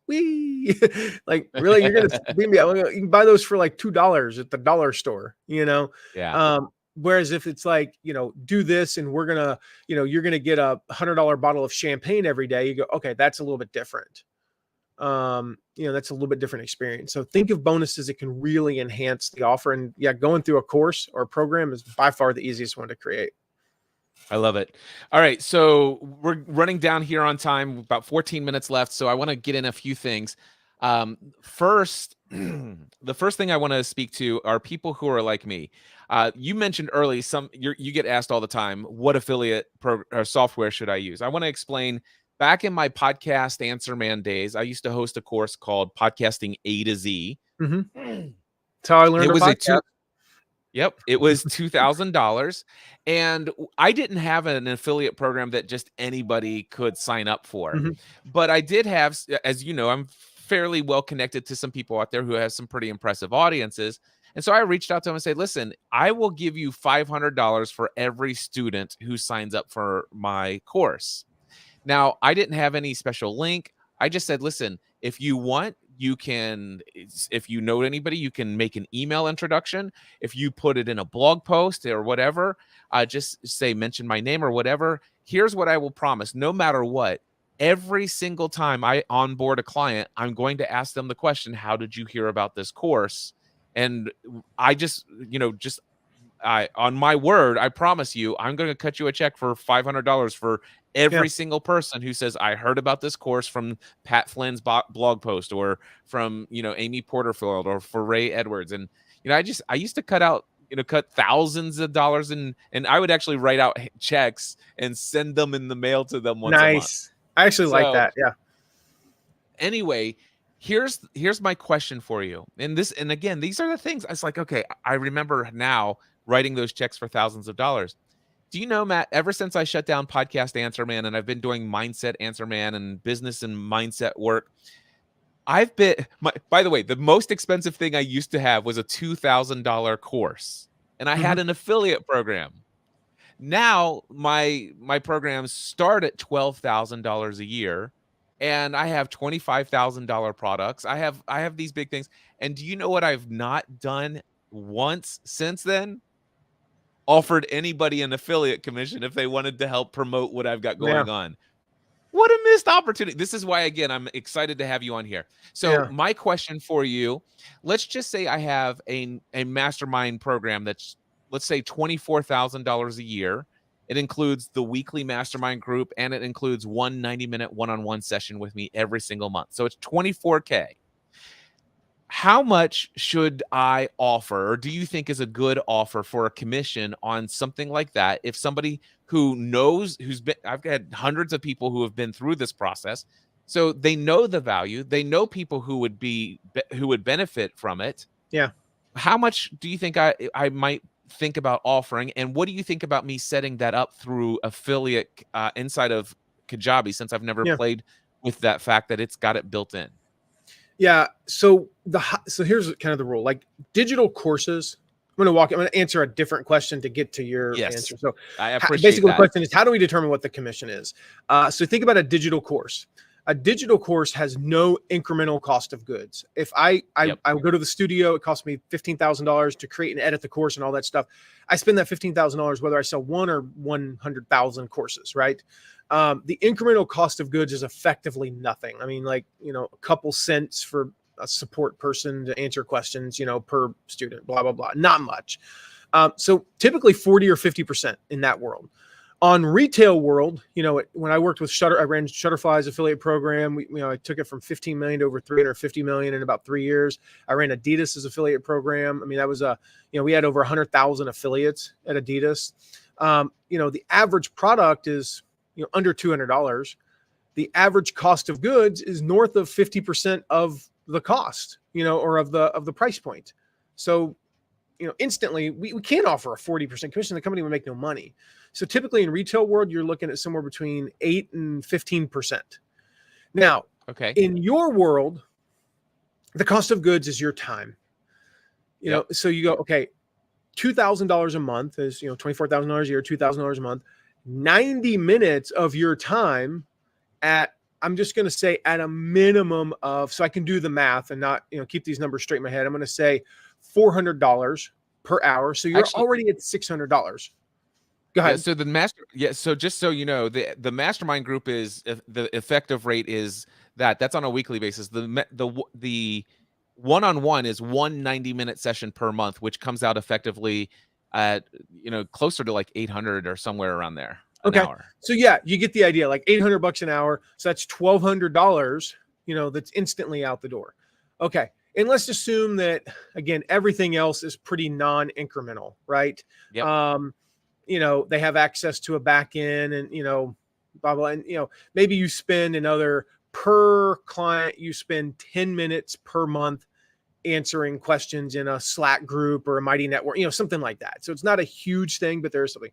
Like, really, you're gonna you can buy those for like $2 at the dollar store, whereas if it's like, do this and we're gonna, you're gonna get a $100 bottle of champagne every day, you go, okay, that's a little bit different. That's a little bit different experience. So think of bonuses that can really enhance the offer. And yeah, going through a course or a program is by far the easiest one to create. I love it. All right. So we're running down here on time, about 14 minutes left. So I want to get in a few things. First, the first thing I want to speak to are people who are like me. You mentioned early you get asked all the time, what affiliate or software should I use? I want to explain. Back in my podcast Answer Man days, I used to host a course called Podcasting A to Z. Mm-hmm. That's how I learned. It was Yep, it was $2,000, and I didn't have an affiliate program that just anybody could sign up for. Mm-hmm. But I did have, as you know, I'm fairly well connected to some people out there who have some pretty impressive audiences. And so I reached out to them and said, listen, I will give you $500 for every student who signs up for my course. Now, I didn't have any special link. I just said, listen, if you want, you can, if you know anybody, you can make an email introduction. If you put it in a blog post or whatever, just say, mention my name or whatever. Here's what I will promise. No matter what, every single time I onboard a client, I'm going to ask them the question, how did you hear about this course? And I just, on my word, I promise you, I'm going to cut you a check for $500 for every single person who says, I heard about this course from Pat Flynn's blog post or from, Amy Porterfield or for Ray Edwards. And, I used to cut thousands of dollars and I would actually write out checks and send them in the mail to them once a month. I actually like that. Yeah. Anyway, here's my question for you. And again, these are the things. It's like, okay, I remember now writing those checks for thousands of dollars. Do you know, Matt, ever since I shut down Podcast Answer Man and I've been doing Mindset Answer Man and business and mindset work, by the way, the most expensive thing I used to have was a $2,000 course, and I had an affiliate program. Now my programs start at $12,000 a year, and I have $25,000 products. I have these big things. And do you know what I've not done once since then? Offered anybody an affiliate commission if they wanted to help promote what I've got going on. What a missed opportunity. This is why, again, I'm excited to have you on here. So my question for you, let's just say I have a mastermind program that's, let's say, $24,000 a year. It includes the weekly mastermind group, and it includes one 90-minute one-on-one session with me every single month. So it's $24K. How much should I offer, or do you think is a good offer for a commission on something like that? If somebody who knows, I've had hundreds of people who have been through this process, so they know the value, they know people who would benefit from it. Yeah. How much do you think I might think about offering, and what do you think about me setting that up through affiliate inside of Kajabi, since I've never played with that fact that it's got it built in? Yeah. So here's kind of the rule. Like digital courses, I'm going to answer a different question to get to your answer. So I appreciate basically that. The question is, how do we determine what the commission is? So think about a digital course. A digital course has no incremental cost of goods. If I go to the studio, it costs me $15,000 to create and edit the course and all that stuff. I spend that $15,000 whether I sell 1 or 100,000 courses, right? The incremental cost of goods is effectively nothing. I mean, like, a couple cents for a support person to answer questions, per student, blah, blah, blah. Not much. So typically 40 or 50% in that world. On retail world, when I worked with I ran Shutterfly's affiliate program. I took it from 15 million to over 350 million in about 3 years. I ran Adidas's affiliate program. I mean, that was we had over 100,000 affiliates at Adidas. The average product is, under $200. The average cost of goods is north of 50% of the cost, or of the price point. So, instantly we can't offer a 40% commission. The company would make no money. So typically in retail world, you're looking at somewhere between 8 and 15%. Now, in your world, the cost of goods is your time. So you go, okay, $2,000 a month is, $24,000 a year, $2,000 a month, 90 minutes of your time I'm just going to say at a minimum of, so I can do the math and not, keep these numbers straight in my head. I'm going to say $400 per hour. So you're already at $600. Go ahead. So so just so you know, the mastermind group is, the effective rate is That's on a weekly basis. The one-on-one is 1 90-minute session per month, which comes out effectively at, closer to like 800 or somewhere around there an Okay. hour. So yeah, you get the idea, like $800 an hour. So that's $1,200, that's instantly out the door. Okay. And let's assume that, again, everything else is pretty non-incremental, right? Yep. They have access to a back end and, blah, blah. And, maybe you spend another per client, you spend 10 minutes per month answering questions in a Slack group or a Mighty Network, something like that. So it's not a huge thing, but there's something.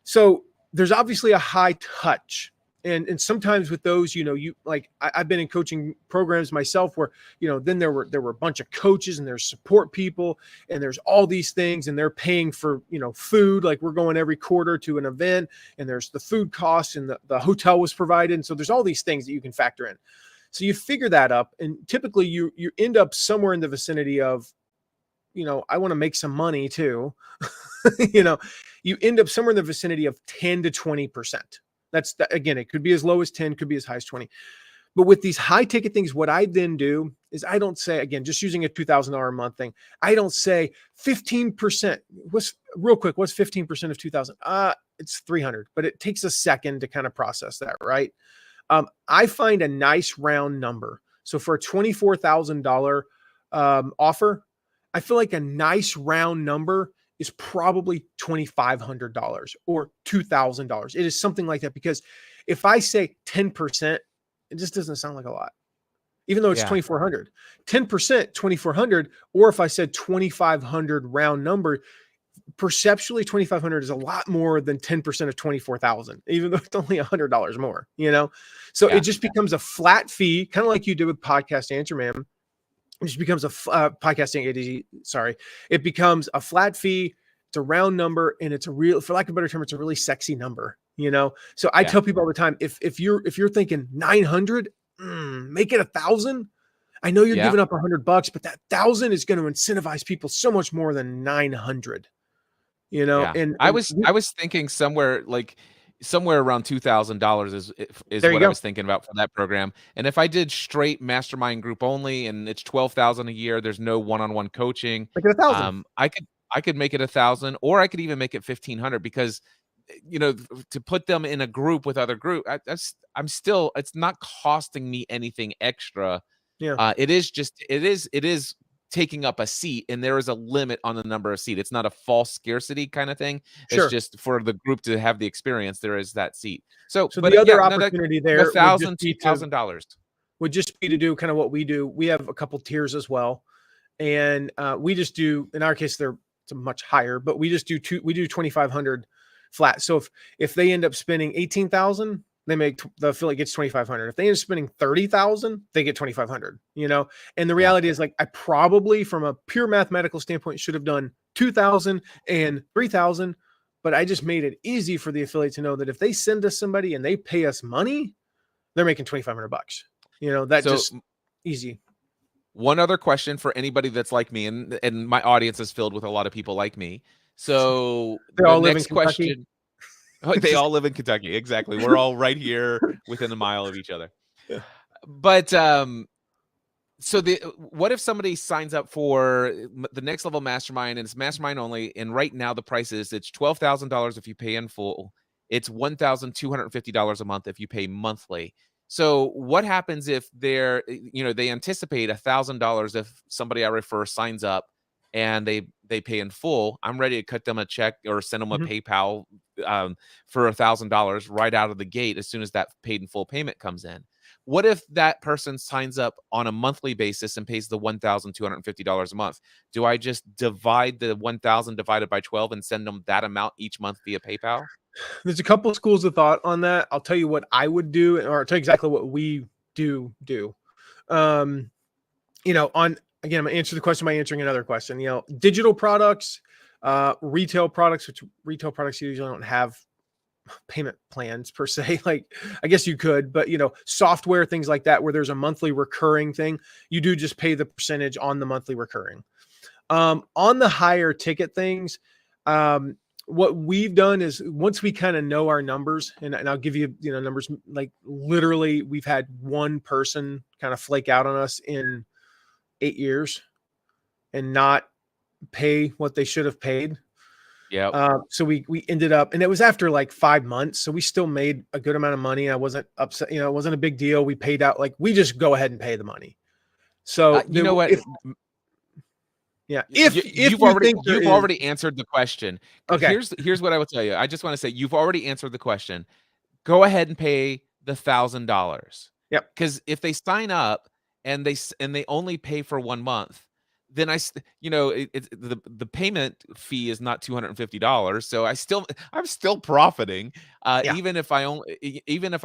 So there's obviously a high touch. And sometimes with those, I've been in coaching programs myself where, then there were a bunch of coaches and there's support people and there's all these things and they're paying for, food. Like we're going every quarter to an event and there's the food costs and the hotel was provided. And so there's all these things that you can factor in. So you figure that up and typically you end up somewhere in the vicinity of, I want to make some money too. You end up somewhere in the vicinity of 10 to 20%. Again, it could be as low as 10, could be as high as 20. But with these high ticket things, what I then do is I don't say, again, just using a $2,000 a month thing, I don't say 15%. What's 15% of 2,000? It's 300, but it takes a second to kind of process that, right? I find a nice round number. So for a $24,000 offer, I feel like a nice round number is probably $2,500 or $2,000. It is something like that, because if I say 10%, it just doesn't sound like a lot, even though it's 2,400, 10%, 2,400. Or if I said 2,500 round number, perceptually 2,500 is a lot more than 10% of 24,000, even though it's only $100 more, So it just becomes a flat fee, kind of like you did with Podcast Answer Man. It just becomes a podcasting ADD. Sorry. It becomes a flat fee. It's a round number and it's for lack of a better term, it's a really sexy number, So I tell people all the time, if you're thinking 900, make it 1,000. I know you're giving up $100, but that 1,000 is going to incentivize people so much more than 900, And I was thinking somewhere around $2,000 is what I was thinking about for that program. And if I did straight mastermind group only and it's 12,000 a year, there's no one-on-one coaching. Make it 1,000. I could make it 1,000, or I could even make it 1,500, because to put them in a group with other group, it's not costing me anything extra. Yeah. It is taking up a seat, and there is a limit on the number of seat. It's not a false scarcity kind of thing. Sure. It's just for the group to have the experience. There is that seat. So the other opportunity there, $1,000, $2,000 would just be to do kind of what we do. We have a couple tiers as well, and we just do. In our case, it's much higher, but we just do 2,500 flat. So if they end up spending 18,000. The affiliate gets 2,500. If they end up spending 30,000, they get 2,500, and the reality is, like, I probably from a pure mathematical standpoint should have done 2,000 and 3,000, but I just made it easy for the affiliate to know that if they send us somebody and they pay us money, they're making $2,500. That's just easy. One other question for anybody that's like me, and my audience is filled with a lot of people like me. So they all live in Kentucky. They all live in Kentucky. Exactly. We're all right here within a mile of each other. But so what if somebody signs up for the Next Level Mastermind and it's mastermind only? And right now the price is, it's $12,000 if you pay in full. It's $1,250 a month if you pay monthly. So what happens if they anticipate $1,000 if somebody I refer signs up and they pay in full? I'm ready to cut them a check or send them a PayPal for $1,000 right out of the gate as soon as that paid in full payment comes in. What if that person signs up on a monthly basis and pays the $1,250 a month? Do I just divide the 1,000 divided by 12 and send them that amount each month via PayPal? There's a couple of schools of thought on that. I'll tell you what I would do, or I'll tell you exactly what we do. Again, I'm going to answer the question by answering another question. Digital products, retail products, which retail products usually don't have payment plans per se. Like, I guess you could, but software, things like that, where there's a monthly recurring thing, you do just pay the percentage on the monthly recurring. On the higher ticket things, what we've done is once we kind of know our numbers, and I'll give you, numbers, like literally we've had one person kind of flake out on us in 8 years and not pay what they should have paid. Yeah. So we ended up, and it was after like 5 months. So we still made a good amount of money. I wasn't upset. It wasn't a big deal. We paid out, like, we just go ahead and pay the money. So you know what? If you've already answered the question. Okay. Here's what I will tell you. I just want to say you've already answered the question. Go ahead and pay the $1,000. Yep. Because if they sign up and they only pay for 1 month, then the payment fee is not $250. So I'm still profiting. Yeah. Even if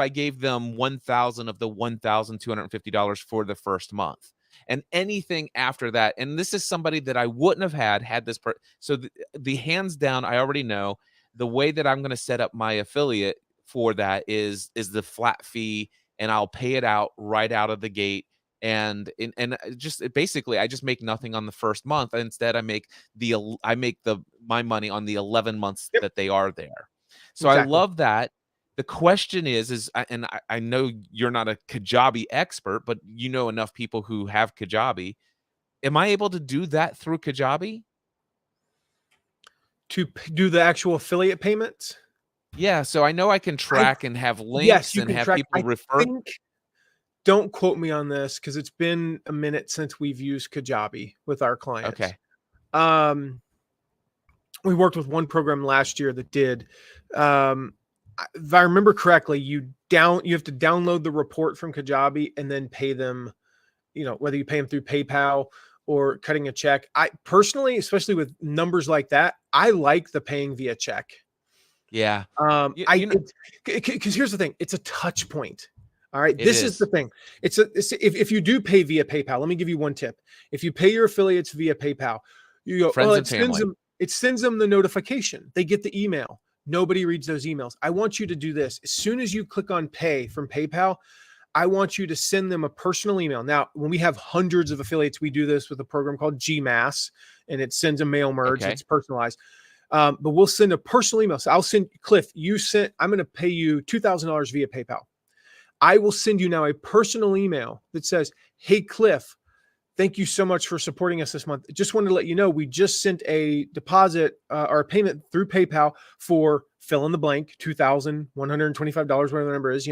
I gave them 1,000 of the $1,250 for the first month. And anything after that, and this is somebody that I wouldn't have had this so the hands down, I already know the way that I'm going to set up my affiliate for that is the flat fee, and I'll pay it out right out of the gate. And just basically I just make nothing on the first month. Instead, I make my money on the 11 months that they are there. So exactly. I love that. The question is, and I know you're not a Kajabi expert, but you know enough people who have Kajabi. Am I able to do that through Kajabi? To do the actual affiliate payments? Yeah, so I know I can track and have links and have people refer. Don't quote me on this because it's been a minute since we've used Kajabi with our clients. Okay. We worked with one program last year that did. If I remember correctly, you have to download the report from Kajabi and then pay them, whether you pay them through PayPal or cutting a check. I personally, especially with numbers like that, I like the paying via check. Yeah. Because here's the thing, it's a touch point. All right. This is the thing. If you do pay via PayPal, let me give you one tip. If you pay your affiliates via PayPal, you go, friends and family. It sends them the notification. They get the email. Nobody reads those emails. I want you to do this. As soon as you click on pay from PayPal, I want you to send them a personal email. Now, when we have hundreds of affiliates, we do this with a program called GMass, and it sends a mail merge. Okay. It's personalized. But we'll send a personal email. So I'll send Cliff, I'm going to pay you $2,000 via PayPal. I will send you now a personal email that says, hey, Cliff, thank you so much for supporting us this month. Just wanted to let you know, we just sent a deposit or a payment through PayPal for fill in the blank, $2,125, whatever the number is,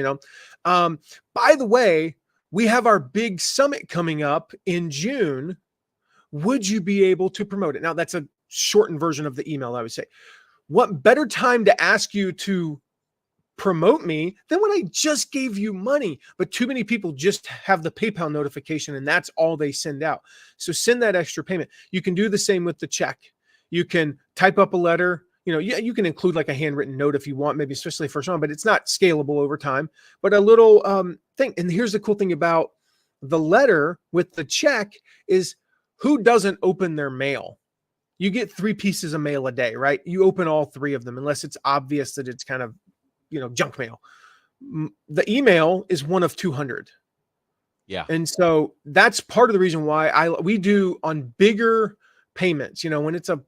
by the way, we have our big summit coming up in June. Would you be able to promote it? Now, that's a shortened version of the email, I would say. What better time to ask you to promote me than when I just gave you money? But too many people just have the PayPal notification and that's all they send out. So send that extra payment. You can do the same with the check. You can type up a letter. You can include like a handwritten note if you want, maybe especially first on, but it's not scalable over time. But a little thing. And here's the cool thing about the letter with the check is, who doesn't open their mail? You get 3 pieces of mail a day, right? You open all 3 of them unless it's obvious that it's kind of junk mail. The email is one of 200. Yeah. And so that's part of the reason why we do on bigger payments, when it's a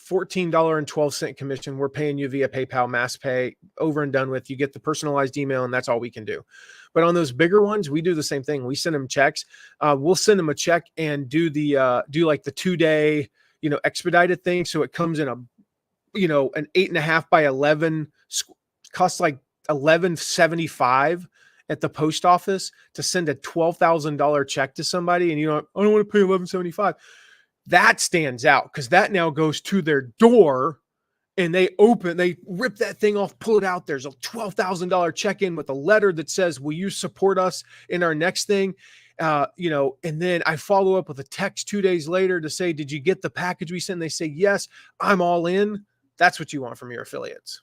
$14.12 commission, we're paying you via PayPal, Mass Pay, over and done with. You get the personalized email and that's all we can do. But on those bigger ones, we do the same thing. We send them checks. We'll send them a check and do like the 2-day, expedited thing. So it comes in an 8.5 by 11, costs like $11.75 at the post office to send a $12,000 check to somebody. And I don't want to pay $11.75. That stands out because that now goes to their door and they rip that thing off, pull it out. There's a $12,000 check in with a letter that says, will you support us in our next thing? And then I follow up with a text 2 days later to say, did you get the package we sent? And they say, yes, I'm all in. That's what you want from your affiliates.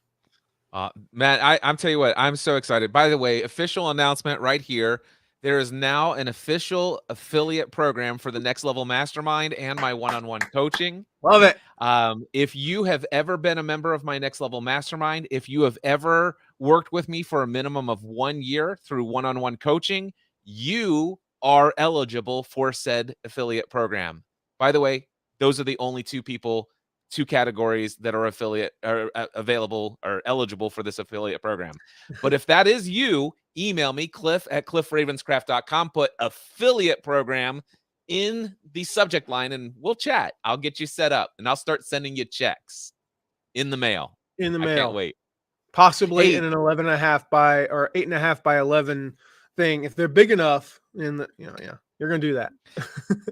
Matt, I'm telling you what, I'm so excited. By the way, official announcement right here. There is now an official affiliate program for the Next Level Mastermind and my one-on-one coaching. Love it. If you have ever been a member of my Next Level Mastermind, if you have ever worked with me for a minimum of 1 year through one-on-one coaching, you are eligible for said affiliate program. By the way, those are the only 2 people 2 categories that are affiliate or available or eligible for this affiliate program. But if that is you, email me, cliff@cliffravenscraft.com, put affiliate program in the subject line, and we'll chat. I'll get you set up, and I'll start sending you checks in the mail. In the I can't mail. wait. Possibly Hey, in an 11.5 by or 8.5 by 11 thing. If they're big enough, in the, yeah, you're gonna do that.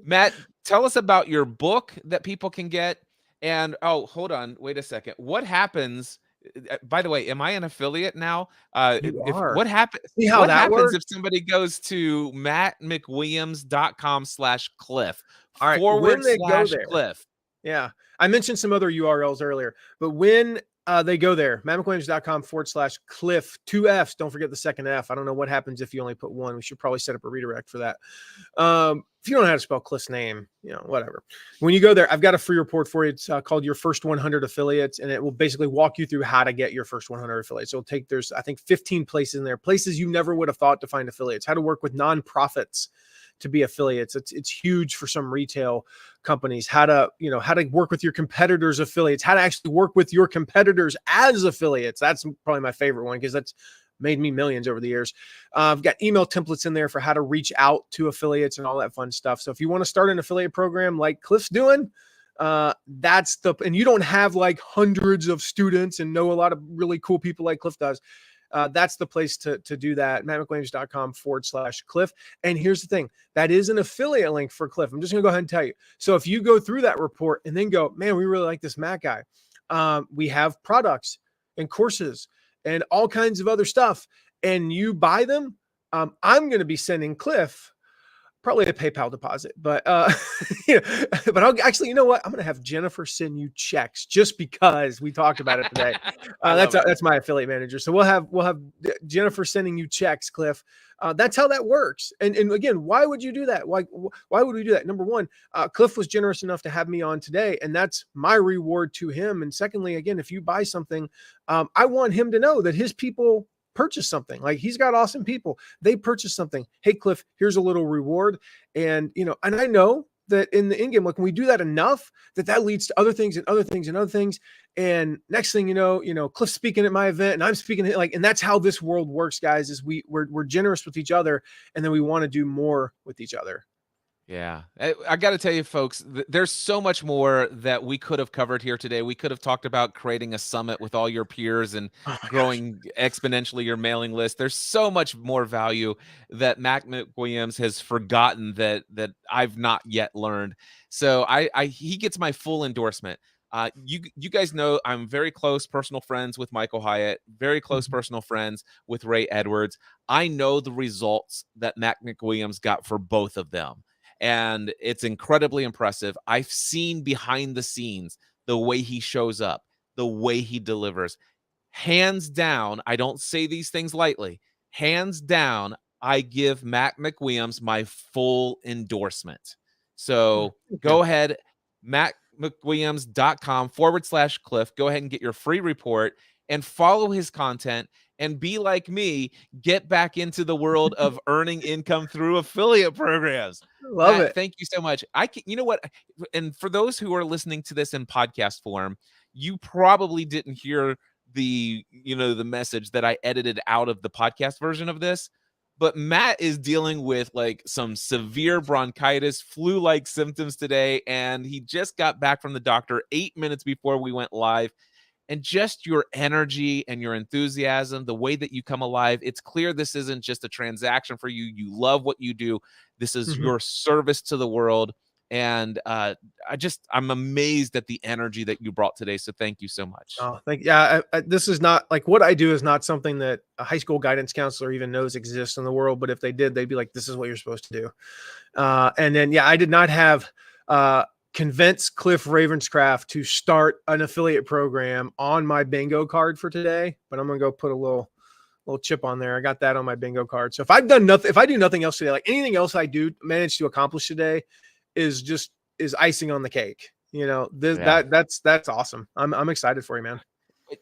Matt, tell us about your book that people can get. And oh, hold on, wait a second. What happens? By the way, am I an affiliate now? You If are. what happens? See how What that happens works? if somebody goes to mattmcwilliams.com/cliff All right. forward When they go slash there, cliff? yeah. I mentioned some other URLs earlier, but when they go there, mattmcwilliams.com/cliff, 2 F's. Don't forget the second F. I don't know what happens if you only put one. We should probably set up a redirect for that. If you don't know how to spell Cliff's name, whatever. When you go there, I've got a free report for you. It's called Your First 100 Affiliates, and it will basically walk you through how to get your first 100 affiliates. So there's, I think, 15 places in there, places you never would have thought to find affiliates, how to work with nonprofits to be affiliates. It's huge for some retail companies, how to work with your competitors' affiliates, how to actually work with your competitors as affiliates. That's probably my favorite one because that's made me millions over the years. I've got email templates in there for how to reach out to affiliates and all that fun stuff. So if you want to start an affiliate program like Cliff's doing, and you don't have like hundreds of students and know a lot of really cool people like Cliff does. That's the place to do that. mattmcwilliams.com/Cliff. And here's the thing, that is an affiliate link for Cliff. I'm just going to go ahead and tell you. So if you go through that report and then go, man, we really like this Matt guy. We have products and courses and all kinds of other stuff, and you buy them, I'm going to be sending Cliff probably a PayPal deposit, but but I'll actually, you know what? I'm going to have Jennifer send you checks just because we talked about it today. That's my affiliate manager. So we'll have Jennifer sending you checks, Cliff. That's how that works. And again, why would you do that? Why would we do that? Number one, Cliff was generous enough to have me on today, and that's my reward to him. And secondly, again, if you buy something, I want him to know that his people purchase something. Like, he's got awesome people. They purchase something. Hey, Cliff, here's a little reward. And, and I know that in the in-game, like, when we do that enough, that leads to other things and other things and other things. And next thing you know, Cliff's speaking at my event and I'm speaking at, and that's how this world works, guys, is we're generous with each other. And then we want to do more with each other. Yeah, I got to tell you, folks, there's so much more that we could have covered here today. We could have talked about creating a summit with all your peers and growing exponentially your mailing list. There's so much more value that Matt McWilliams has forgotten that I've not yet learned. So he gets my full endorsement. You guys know I'm very close personal friends with Michael Hyatt, very close personal friends with Ray Edwards. I know the results that Matt McWilliams got for both of them. And it's incredibly impressive. I've seen behind the scenes the way he shows up, the way he delivers. Hands down, I don't say these things lightly. Hands down, I give Matt McWilliams my full endorsement. So go ahead, mattmcwilliams.com/Cliff. Go ahead and get your free report and follow his content and be like me, get back into the world of earning income through affiliate programs. Love it. Thank you so much. You know what? And for those who are listening to this in podcast form, you probably didn't hear the message that I edited out of the podcast version of this. But Matt is dealing with like some severe bronchitis, flu-like symptoms today, and he just got back from the doctor 8 minutes before we went live. And just your energy and your enthusiasm, the way that you come alive, it's clear this isn't just a transaction for you. You love what you do. This is your service to the world. And I'm amazed at the energy that you brought today. So thank you so much. Oh, this is not like, what I do is not something that a high school guidance counselor even knows exists in the world. But if they did, they'd be like, this is what you're supposed to do. And then, I did not have, convince Cliff Ravenscraft to start an affiliate program on my bingo card for today, but I'm going to go put a little chip on there. I got that on my bingo card. So if I do nothing else today, like anything else I do manage to accomplish today is icing on the cake. That's awesome. I'm excited for you, man.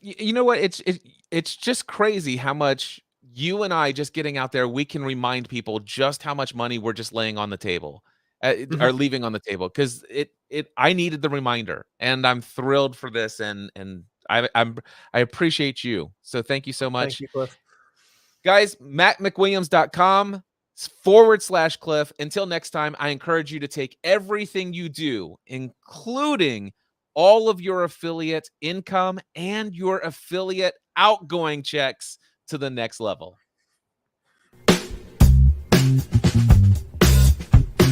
You know what? It's just crazy how much you and I just getting out there, we can remind people just how much money we're just laying on the table. are leaving on the table, because I needed the reminder, and I'm thrilled for this, and I appreciate you. So thank you so much. Thank you, Cliff. Guys, mattmcwilliams.com/Cliff. Until next time, I encourage you to take everything you do, including all of your affiliate income and your affiliate outgoing checks, to the next level.